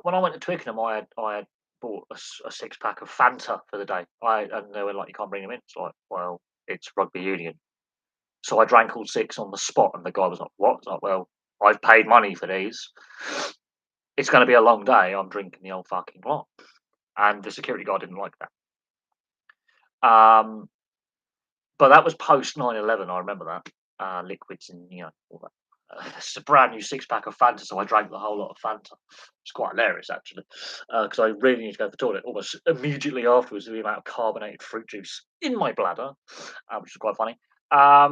when I went to Twickenham, I had bought a 6 pack of Fanta for the day. And they were like, you can't bring them in. It's like, well, it's rugby union. So I drank all 6 on the spot, and the guy was like, "What?" It's like, "Well, I've paid money for these. It's going to be a long day. I'm drinking the old fucking lot." And the security guard didn't like that. But that was post 9/11. I remember that liquids and all that. It's a brand new 6 pack of Fanta, so I drank the whole lot of Fanta. It's quite hilarious actually, because I really need to go to the toilet almost immediately afterwards with the amount of carbonated fruit juice in my bladder, which is quite funny. I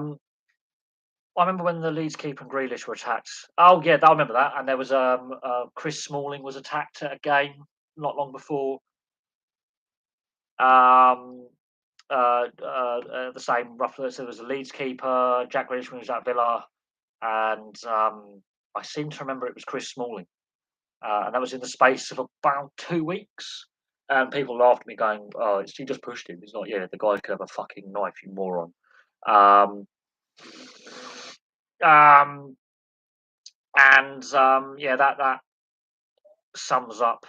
remember when the Leeds keeper and Grealish were attacked. Oh yeah, I remember that. And there was Chris Smalling was attacked at a game not long before. The same roughly. So there was a Leeds keeper, Jack Grealish was at Villa, and I seem to remember it was Chris Smalling, and that was in the space of about 2 weeks. And people laughed at me, going, "Oh, he just pushed him. He's not. Yeah, the guy could have a fucking knife, you moron." Um, um, yeah, that sums up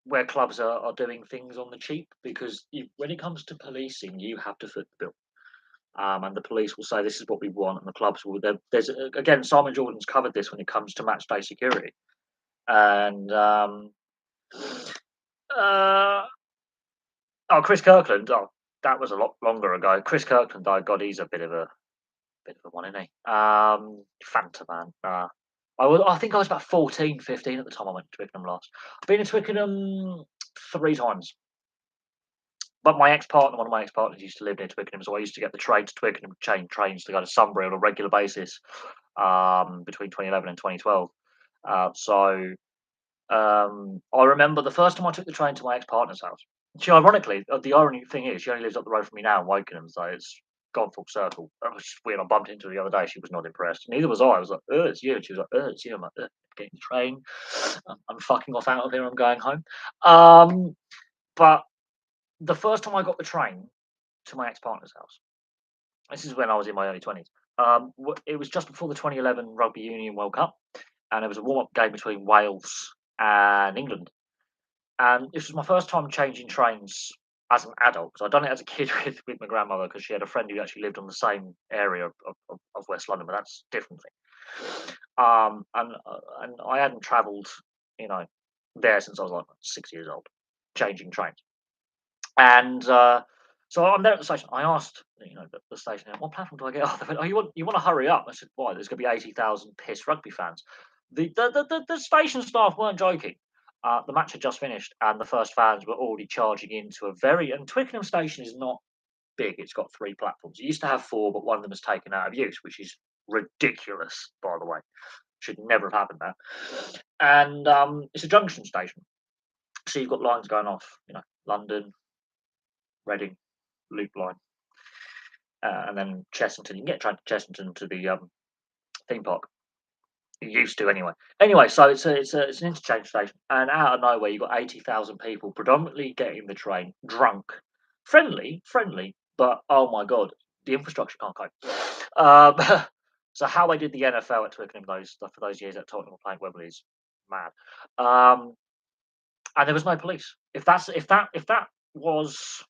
where clubs are doing things on the cheap, because when it comes to policing, you have to foot the bill. And the police will say this is what we want, and the clubs will. There's again, Simon Jordan's covered this when it comes to match day security, and Chris Kirkland. Oh, that was a lot longer ago. Chris Kirkland, oh God, he's a bit of a one, isn't he? Fanta man. I think I was about 14, 15 at the time I went to Twickenham last. I've been to Twickenham 3 times. But one of my ex-partners used to live near Twickenham, so I used to get the train to Twickenham, chain trains to go to Sunbury on a regular basis between 2011 and 2012. I remember the first time I took the train to my ex-partner's house. Ironically, the irony thing is, she only lives up the road from me now in Wokingham, so it's gone full circle. That was just weird. I bumped into her the other day. She was not impressed. Neither was I. I was like, "Oh, it's you." And she was like, "Oh, it's you." I'm like, "Getting the train. I'm fucking off out of here. I'm going home." But the first time I got the train to my ex-partner's house, this is when I was in my early 20s. It was just before the 2011 Rugby Union World Cup, and it was a warm-up game between Wales and England. And this was my first time changing trains as an adult, because I'd done it as a kid with my grandmother, because she had a friend who actually lived on the same area of West London, but that's a different thing. And I hadn't travelled, there since I was like 6 years old, changing trains. And so I'm there at the station. I asked, the station, what platform do I get off? They went, oh, you want to hurry up? I said, why? There's going to be 80,000 pissed rugby fans. The station staff weren't joking. The match had just finished, and the first fans were already charging into a very. And Twickenham station is not big. It's got three platforms. It used to have four, but one of them was taken out of use, which is ridiculous, by the way. Should never have happened there. And it's a junction station, so you've got lines going off. London, Reading, Loop line, and then Chessington. You can get a train to Chessington to the theme park. You used to anyway. Anyway, so it's an interchange station, and out of nowhere, you've got 80,000 people predominantly getting the train drunk, friendly, but oh my god, the infrastructure can't cope. So how they did the NFL at Twickenham for those years that Tottenham were playing Wembley is mad. Um, and there was no police. If that was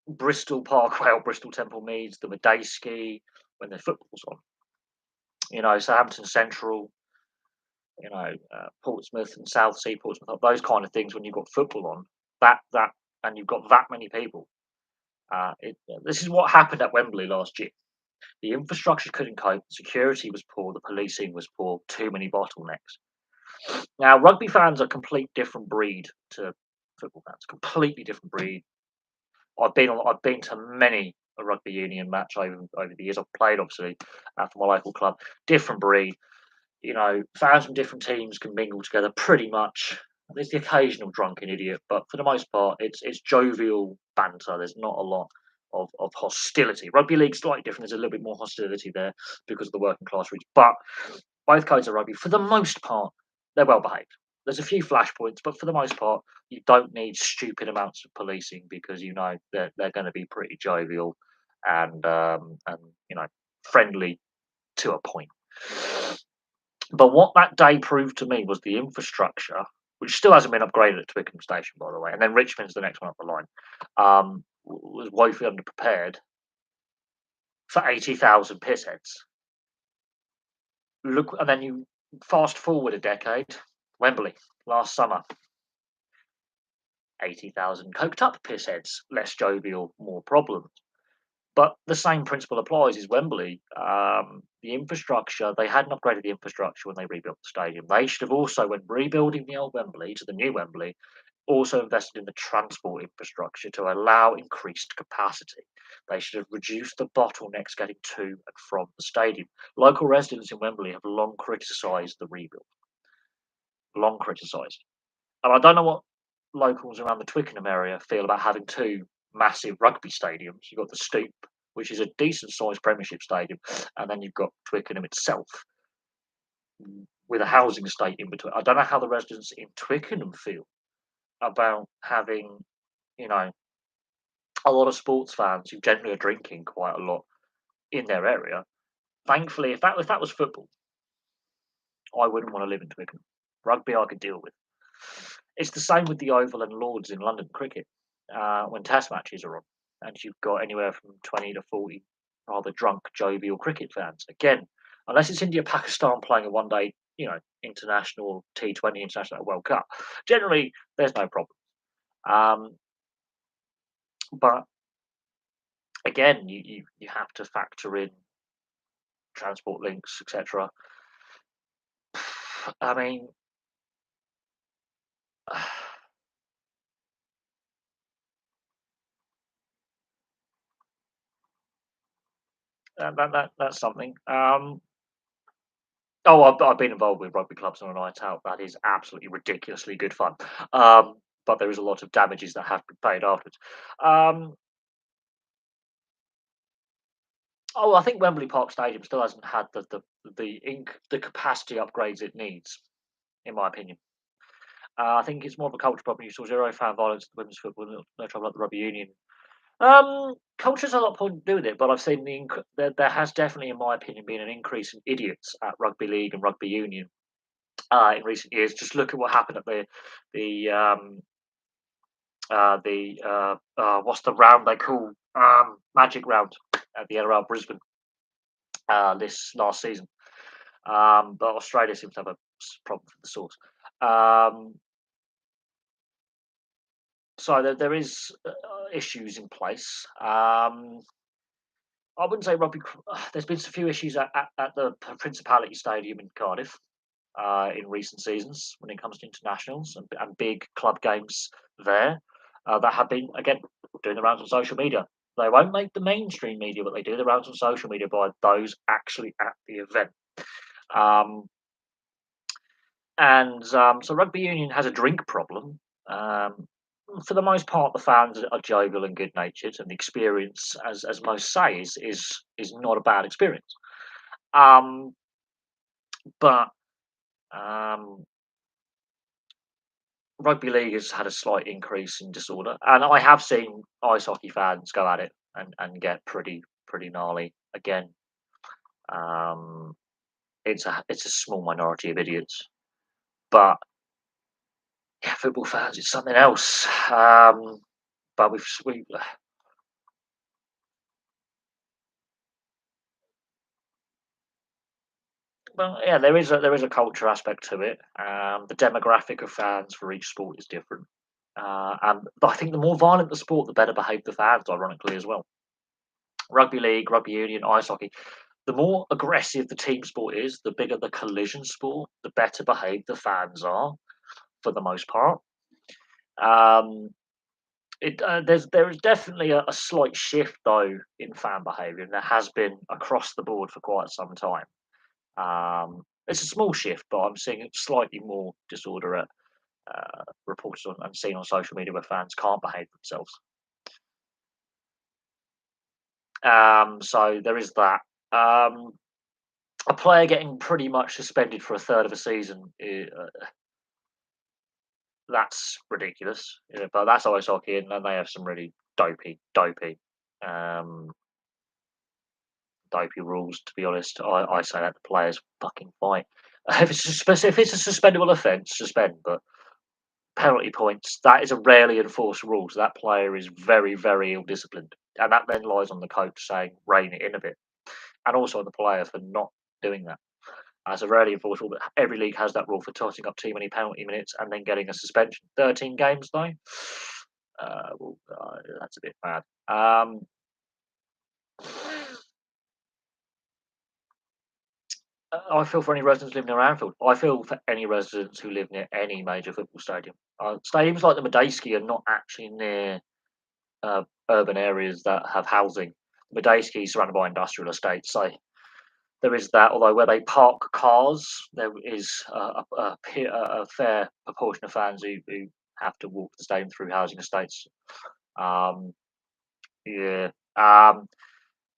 Bristol Parkway or Bristol Temple Meads, the Medeski, when the football's on, Southampton Central, Portsmouth and Southsea, Portsmouth, those kind of things. When you've got football on, that and you've got that many people, this is what happened at Wembley last year. The infrastructure couldn't cope, security was poor, the policing was poor, too many bottlenecks. Now, rugby fans are a complete different breed to football fans. Completely different breed. I've been to many a rugby union match over the years. I've played obviously for my local club. Different breed. Fans from different teams can mingle together pretty much. There's the occasional drunken idiot, but for the most part, it's jovial banter. There's not a lot of hostility. Rugby league's slightly different. There's a little bit more hostility there because of the working class roots. But both codes of rugby, for the most part, they're well behaved. There's a few flashpoints, but for the most part, you don't need stupid amounts of policing because they're going to be pretty jovial and friendly to a point. But what that day proved to me was the infrastructure, which still hasn't been upgraded at Twickenham Station, by the way, and then Richmond's the next one up the line, was woefully underprepared for 80,000 pissheads. Look, and then you fast forward a decade, Wembley last summer, 80,000 coked up pissheads, less jovial, more problems. But the same principle applies. Is Wembley, the infrastructure, they hadn't upgraded the infrastructure when they rebuilt the stadium. They should have also, when rebuilding the old Wembley to the new Wembley, also invested in the transport infrastructure to allow increased capacity. They should have reduced the bottlenecks getting to and from the stadium. Local residents in Wembley have long criticised the rebuild, long criticised. And I don't know what locals around the Twickenham area feel about having two massive rugby stadiums. You've got the Stoop, which is a decent sized Premiership stadium, and then you've got Twickenham itself with a housing estate in between. I don't know how the residents in Twickenham feel about having, you know, a lot of sports fans who generally are drinking quite a lot in their area. Thankfully, if that was football, I wouldn't want to live in Twickenham. Rugby, I could deal with. It's the same with the Oval and Lords in London cricket when Test matches are on, and you've got anywhere from 20 to 40 rather drunk, jovial cricket fans. Again, unless it's India Pakistan playing a one day, international T20 international World Cup, generally there's no problem. Um, but again, you have to factor in transport links, etc. I mean, that's something. Oh, I've been involved with rugby clubs on a night out. That is absolutely ridiculously good fun. But there is a lot of damages that have to be paid afterwards. Um, I think Wembley Park Stadium still hasn't had the capacity upgrades it needs, in my opinion. I think it's more of a culture problem. You saw zero fan violence in women's football, no trouble at the rugby union. Culture has a lot to do with it, but I've seen there has definitely, in my opinion, been an increase in idiots at rugby league and rugby union in recent years. Just look at what happened at the what's the round they call Magic Round at the NRL Brisbane this last season. But Australia seems to have a problem with the source. Um, So there is issues in place. I wouldn't say rugby. There's been a few issues at the Principality Stadium in Cardiff in recent seasons when it comes to internationals and big club games there that have been again doing the rounds on social media. They won't make the mainstream media, but they do the rounds on social media by those actually at the event. Um, so rugby union has a drink problem. Um, for the most part, the fans are jovial and good natured, and the experience, as most say, is not a bad experience. Um, but um, rugby league has had a slight increase in disorder, and I have seen ice hockey fans go at it and get pretty gnarly again. Um, it's a small minority of idiots, but yeah, football fans, it's something else. But we well, yeah, there is a culture aspect to it. The demographic of fans for each sport is different, and I think the more violent the sport, the better behaved the fans. Ironically, as well, rugby league, rugby union, ice hockey. The more aggressive the team sport is, the bigger the collision sport, the better behaved the fans are, for the most part. Um, there is definitely a slight shift though in fan behaviour, and there has been across the board for quite some time. It's a small shift, but I'm seeing slightly more disorder at reports on and seen on social media where fans can't behave themselves. So there is that. Um, a player getting pretty much suspended for a third of a season, that's ridiculous. But that's ice hockey, and they have some really um, dopey rules. To be honest, I say that the players fucking fight. If it's a suspendable offence, suspend. But penalty points, that is a rarely enforced rule. So that player is very ill disciplined, and that then lies on the coach saying rein it in a bit, and also on the player for not doing that. As a rarely enforced rule, but every league has that rule for totting up too many penalty minutes and then getting a suspension. 13 games though, that's a bit bad. I feel for any residents living around Anfield. I feel for any residents who live near any major football stadium. Stadiums like the Medeski are not actually near urban areas that have housing. Medeski is surrounded by industrial estates, so there is that. Although where they park cars, there is a fair proportion of fans who have to walk the stadium through housing estates. Um, yeah.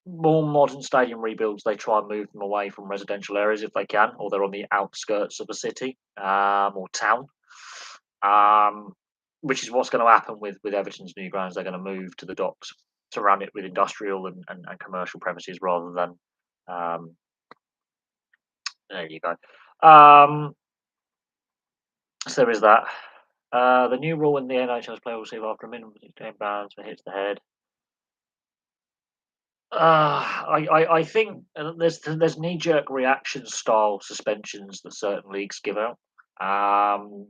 More modern stadium rebuilds, they try and move them away from residential areas if they can, or they're on the outskirts of a city or town. Um, which is what's going to happen with Everton's new grounds. They're going to move to the docks, surround it with industrial and commercial premises rather than. Um, there you go. Um, so there is that. The new rule in the NHS player will receive after a minimum of 16 pounds for hits the head. I think there's knee jerk reaction style suspensions that certain leagues give out, um,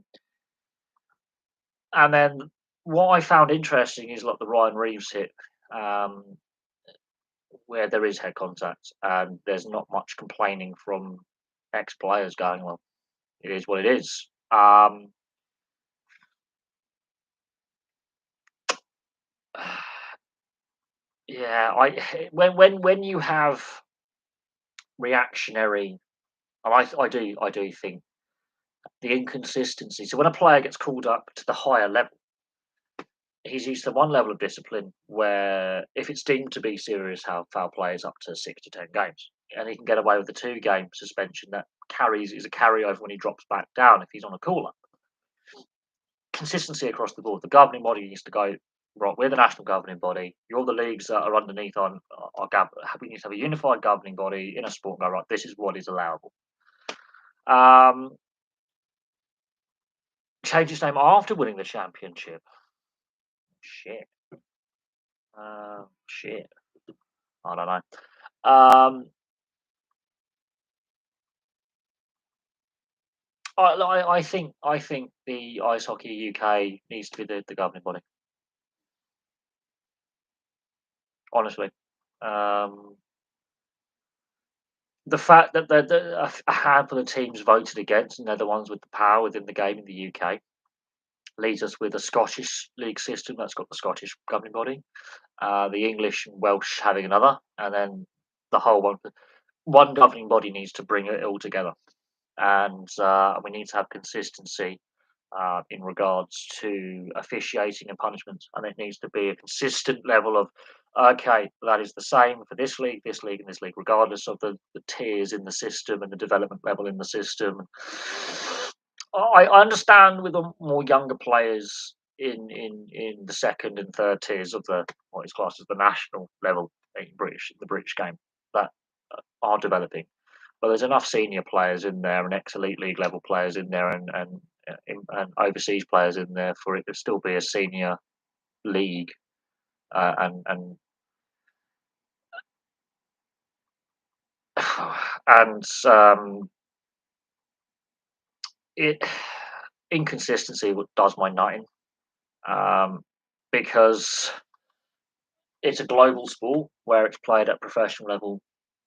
and then what I found interesting is like the Ryan Reeves hit, um, where there is head contact and there's not much complaining from ex players going, well, it is what it is. Yeah, I when you have reactionary, and I do think the inconsistency. So when a player gets called up to the higher level, he's used to one level of discipline where if it's deemed to be serious, how foul play is up to 6 to 10 games, and he can get away with the 2 game suspension that carries is a carryover when he drops back down if he's on a call up. Consistency across the board. The governing body needs to go right. We're the national governing body. You're the leagues that are underneath our we need to have a unified governing body in a sport. And go right. This is what is allowable. Um, change its name after winning the championship. Shit. Shit. I don't know. I think the Ice Hockey UK needs to be the governing body. honestly. Um, the fact that a handful of teams voted against, and they're the ones with the power within the game in the UK, leaves us with a Scottish league system that's got the Scottish governing body, the English and Welsh having another, and then the whole one governing body needs to bring it all together, and we need to have consistency in regards to officiating and punishments, and it needs to be a consistent level of okay, that is the same for this league, and this league, regardless of the tiers in the system and the development level in the system. I understand with the more younger players in the second and third tiers of the what is classed as the national level in the British game that are developing. But there's enough senior players in there and ex-elite league level players in there and overseas players in there for it to still be a senior league. And and it inconsistency does my nutting because it's a global sport where it's played at professional level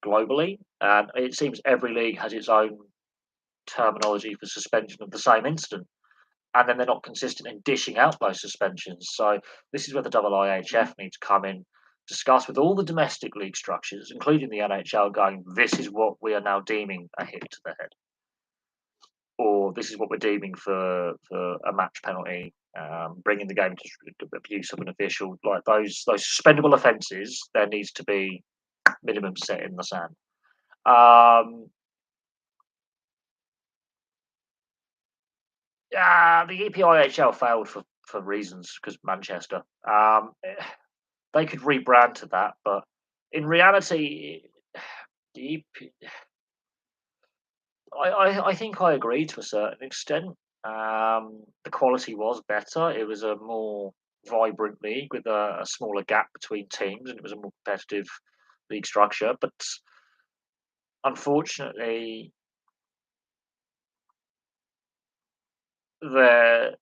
globally, and it seems every league has its own terminology for suspension of the same incident. And then they're not consistent in dishing out those suspensions. So this is where the IIHF need to come in, discuss with all the domestic league structures, including the NHL, going, this is what we are now deeming a hit to the head, or this is what we're deeming for a match penalty, bringing the game to abuse of an official. Like those suspendable offences, there needs to be minimum set in the sand. The EPIHL failed for reasons because Manchester. They could rebrand to that, but in reality, the EP, I think I agree to a certain extent. The quality was better. It was a more vibrant league with a smaller gap between teams, and it was a more competitive league structure. But unfortunately, the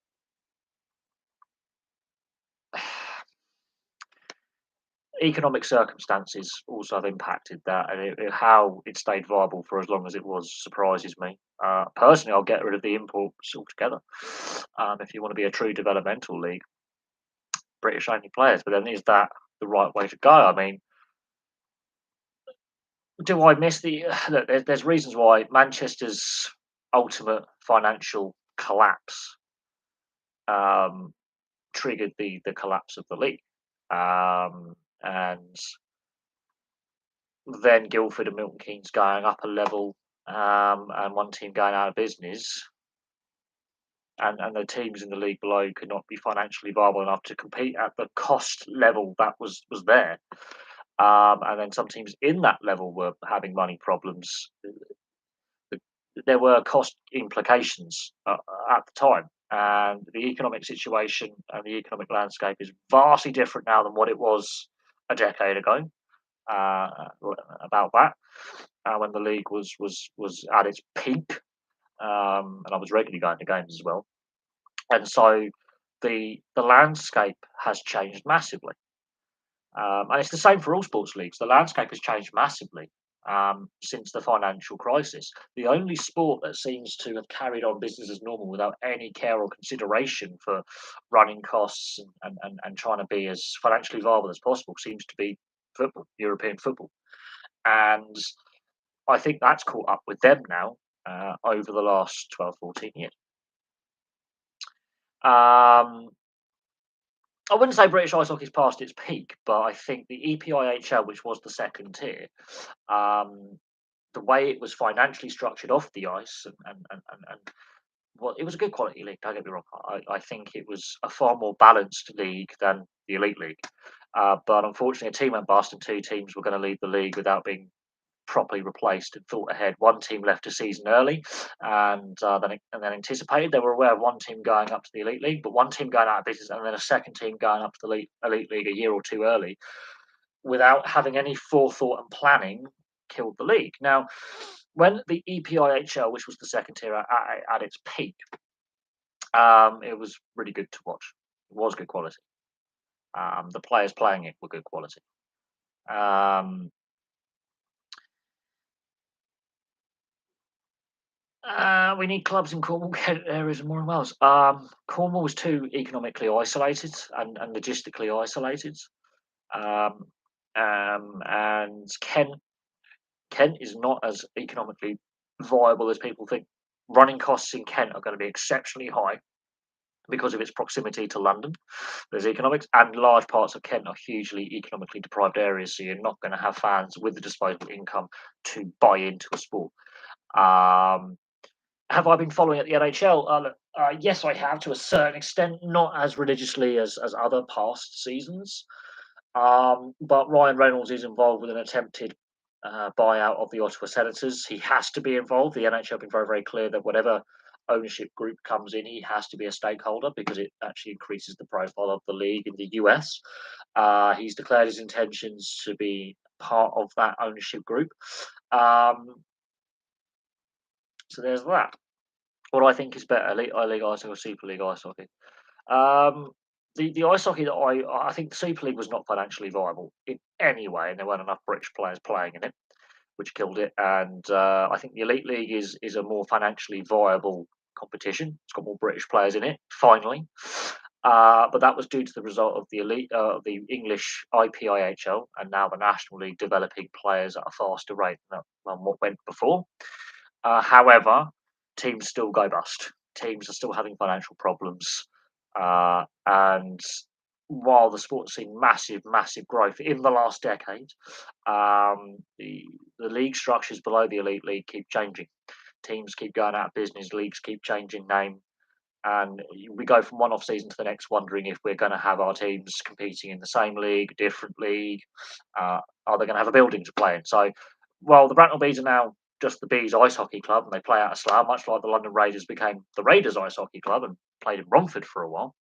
economic circumstances also have impacted that, and how it stayed viable for as long as it was surprises me. Personally, I'll get rid of the imports altogether. If you want to be a true developmental league, British only players. But then is that the right way to go? I mean, do I miss the? Look, there's reasons why Manchester's ultimate financial collapse um, triggered the collapse of the league, and then Guildford and Milton Keynes going up a level, and one team going out of business, and the teams in the league below could not be financially viable enough to compete at the cost level that was there. And then some teams in that level were having money problems. There were cost implications at the time, and the economic situation and the economic landscape is vastly different now than what it was a decade ago. uh, about that when the league was at its peak, and I was regularly going to games as well. And so the landscape has changed massively, and it's the same for all sports leagues. The landscape has changed massively since the financial crisis. The only sport that seems to have carried on business as normal without any care or consideration for running costs and trying to be as financially viable as possible seems to be football, European football. And I think that's caught up with them now over the last 12, 14 years. Um, I wouldn't say British ice hockey's past its peak, but I think the EPIHL, which was the second tier, um, the way it was financially structured off the ice, and well, it was a good quality league. Don't get me wrong. I think it was a far more balanced league than the elite league. But unfortunately, a team went bust, and two teams were going to leave the league without being properly replaced and thought ahead. One team left a season early, and then anticipated. They were aware of one team going up to the elite league, but one team going out of business, and then a second team going up to the elite league a year or two early, without having any forethought and planning, killed the league. Now, when the EPIHL, which was the second tier at its peak, it was really good to watch. It was good quality. The players playing it were good quality. Um, we need clubs in Cornwall, Kent areas, and more in Wales. Cornwall was too economically isolated and logistically isolated. Um, and Kent is not as economically viable as people think. Running costs in Kent are going to be exceptionally high because of its proximity to London. There's economics, and large parts of Kent are hugely economically deprived areas, so you're not going to have fans with the disposable income to buy into a sport. Um, have I been following at the NHL? Yes, I have to a certain extent, not as religiously as other past seasons. But Ryan Reynolds is involved with an attempted buyout of the Ottawa Senators. He has to be involved. The NHL have been very, very clear that whatever ownership group comes in, he has to be a stakeholder because it actually increases the profile of the league in the US. He's declared his intentions to be part of that ownership group. Um, so there's that. What do I think is better, League Ice Hockey or Super League Ice Hockey? Um, the ice hockey that I think the Super League was not financially viable in any way, and there weren't enough British players playing in it, which killed it. And I think the Elite League is a more financially viable competition. It's got more British players in it, finally. But that was due to the result of the English IPIHL, and now the National League developing players at a faster rate than what went before. However, teams still go bust. Teams are still having financial problems, and while the sport's seen massive, massive growth in the last decade, the league structures below the elite league keep changing. Teams keep going out of business. Leagues keep changing name, and we go from one off season to the next, wondering if we're going to have our teams competing in the same league, different league. Are they going to have a building to play in? So, well, the Bracknell Bees are now just the Bees Ice Hockey Club, and they play out of Slough, much like the London Raiders became the Raiders Ice Hockey Club and played in Romford for a while,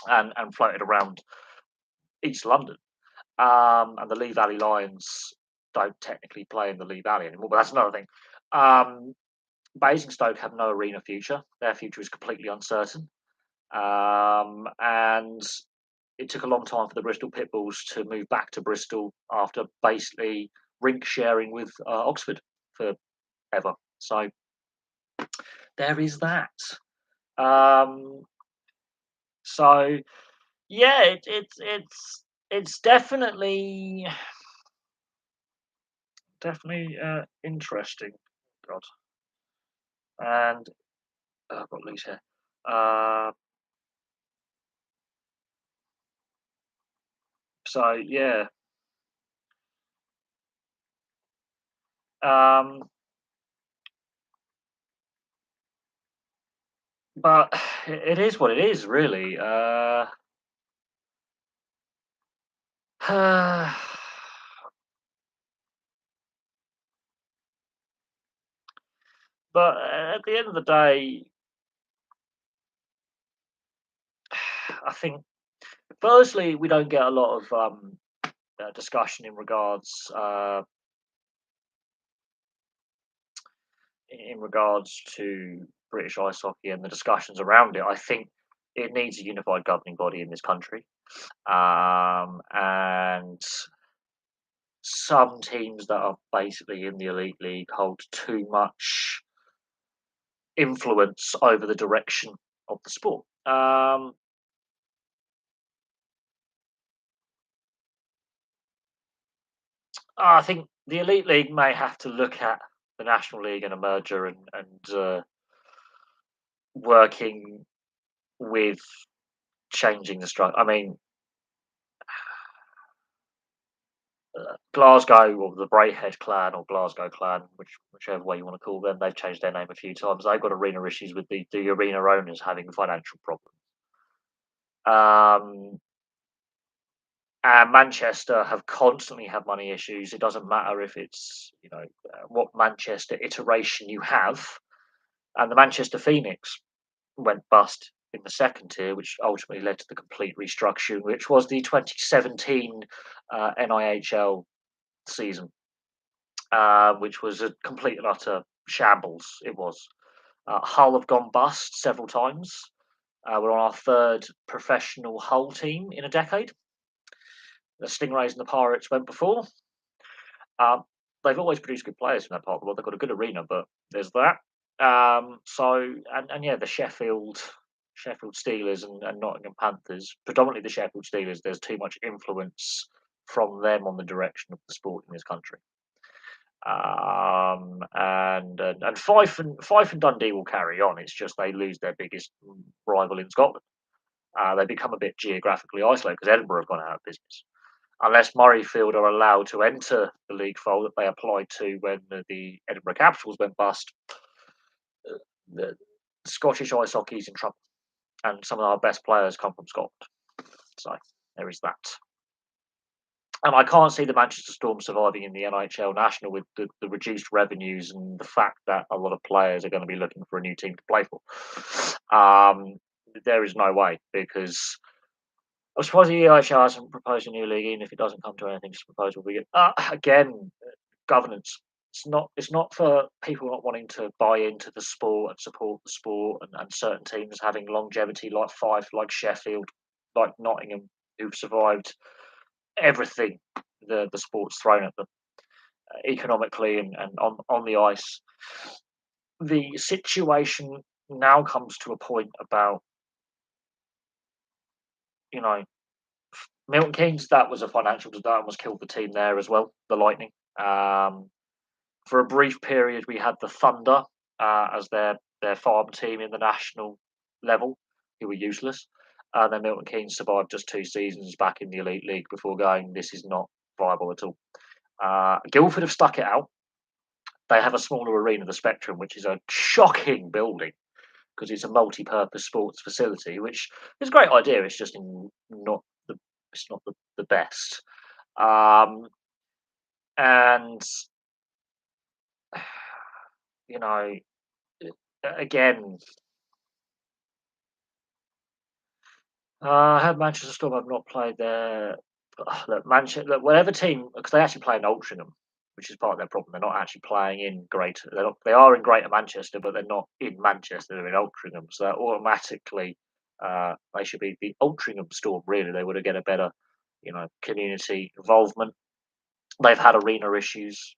and floated around East London. And the Lee Valley Lions don't technically play in the Lee Valley anymore, but that's another thing. Um, Basingstoke have no arena future. Their future is completely uncertain. And it took a long time for the Bristol Pitbulls to move back to Bristol after basically rink sharing with Oxford forever. So there is that. Um, so yeah, it's definitely interesting. God, and I've got Lee's here. Uh, so yeah, um, but it is what it is, really. But at the end of the day, I think firstly we don't get a lot of discussion in regards to British ice hockey and the discussions around it. I think it needs a unified governing body in this country, and some teams that are basically in the elite league hold too much influence over the direction of the sport. I think the elite league may have to look at the national league and a merger and working with changing the structure. I mean, Glasgow or the Braehead clan or Glasgow clan, whichever way you want to call them, they've changed their name a few times. They've got arena issues with the arena owners having financial problems. Um, and Manchester have constantly had money issues. It doesn't matter if it's what Manchester iteration you have, and the Manchester Phoenix went bust in the second tier, which ultimately led to the complete restructuring, which was the 2017 NIHL season, which was a complete and utter shambles. It was. Hull have gone bust several times. We're on our third professional Hull team in a decade. the Stingrays and the Pirates went before. Um, they've always produced good players from that part of the world. They've got a good arena, but there's that. And yeah, the Sheffield Steelers and Nottingham Panthers, predominantly the Sheffield Steelers. There's too much influence from them on the direction of the sport in this country. And Fife and Dundee will carry on. It's just they lose their biggest rival in Scotland. They become a bit geographically isolated because Edinburgh have gone out of business. Unless Murrayfield are allowed to enter the league fold that they applied to when the Edinburgh Capitals went bust, the Scottish ice hockey is in trouble, and some of our best players come from Scotland. So there is that. And I can't see the Manchester Storm surviving in the NHL National with the reduced revenues and the fact that a lot of players are going to be looking for a new team to play for. There is no way, because I'm surprised the EIHL hasn't proposed a new league, even if it doesn't come to anything. Just propose will be again governance. It's not for people not wanting to buy into the sport and support the sport, and certain teams having longevity like Fife, like Sheffield, like Nottingham, who've survived everything the sport's thrown at them, economically and on the ice. The situation now comes to a point about, Milton Keynes, that was a financial disaster, almost killed the team there as well, the Lightning. For a brief period, we had the Thunder as their farm team in the national level, who were useless. And then Milton Keynes survived just 2 seasons back in the Elite League before going, this is not viable at all. Guildford have stuck it out. They have a smaller arena, the Spectrum, which is a shocking building because it's a multi-purpose sports facility, which is a great idea. It's just it's not the best. And again, I had Manchester Storm. I've not played there. Look, Manchester, whatever team, because they actually play in Altrincham, which is part of their problem. They're not actually playing in Greater. They are in Greater Manchester, but they're not in Manchester. They're in Altrincham, so automatically they should be the Altrincham Storm. Really, they would have get a better, community involvement. They've had arena issues,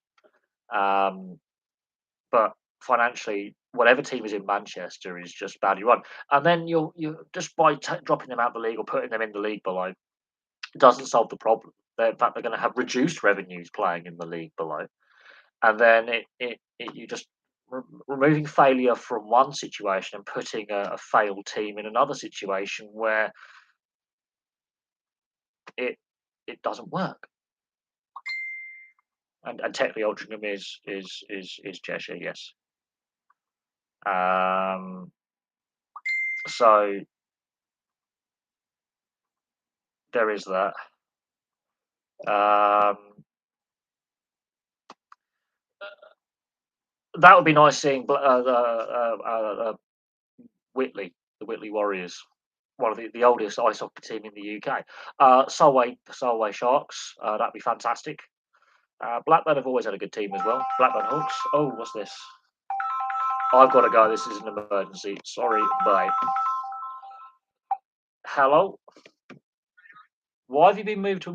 but financially, whatever team is in Manchester is just badly run. And then you just by dropping them out of the league or putting them in the league below, doesn't solve the problem. In fact, they're going to have reduced revenues playing in the league below, and then you just removing failure from one situation and putting a failed team in another situation where it doesn't work. And technically, Altrincham is Cheshire, yes. So there is that. That would be nice seeing Whitley, the Whitley Warriors, one of the oldest ice hockey team in the UK. Solway Sharks, that'd be fantastic. Blackburn have always had a good team as well. Blackburn Hawks. Oh, what's this? I've got to go. This is an emergency. Sorry, bye. Hello? Why have you been moved to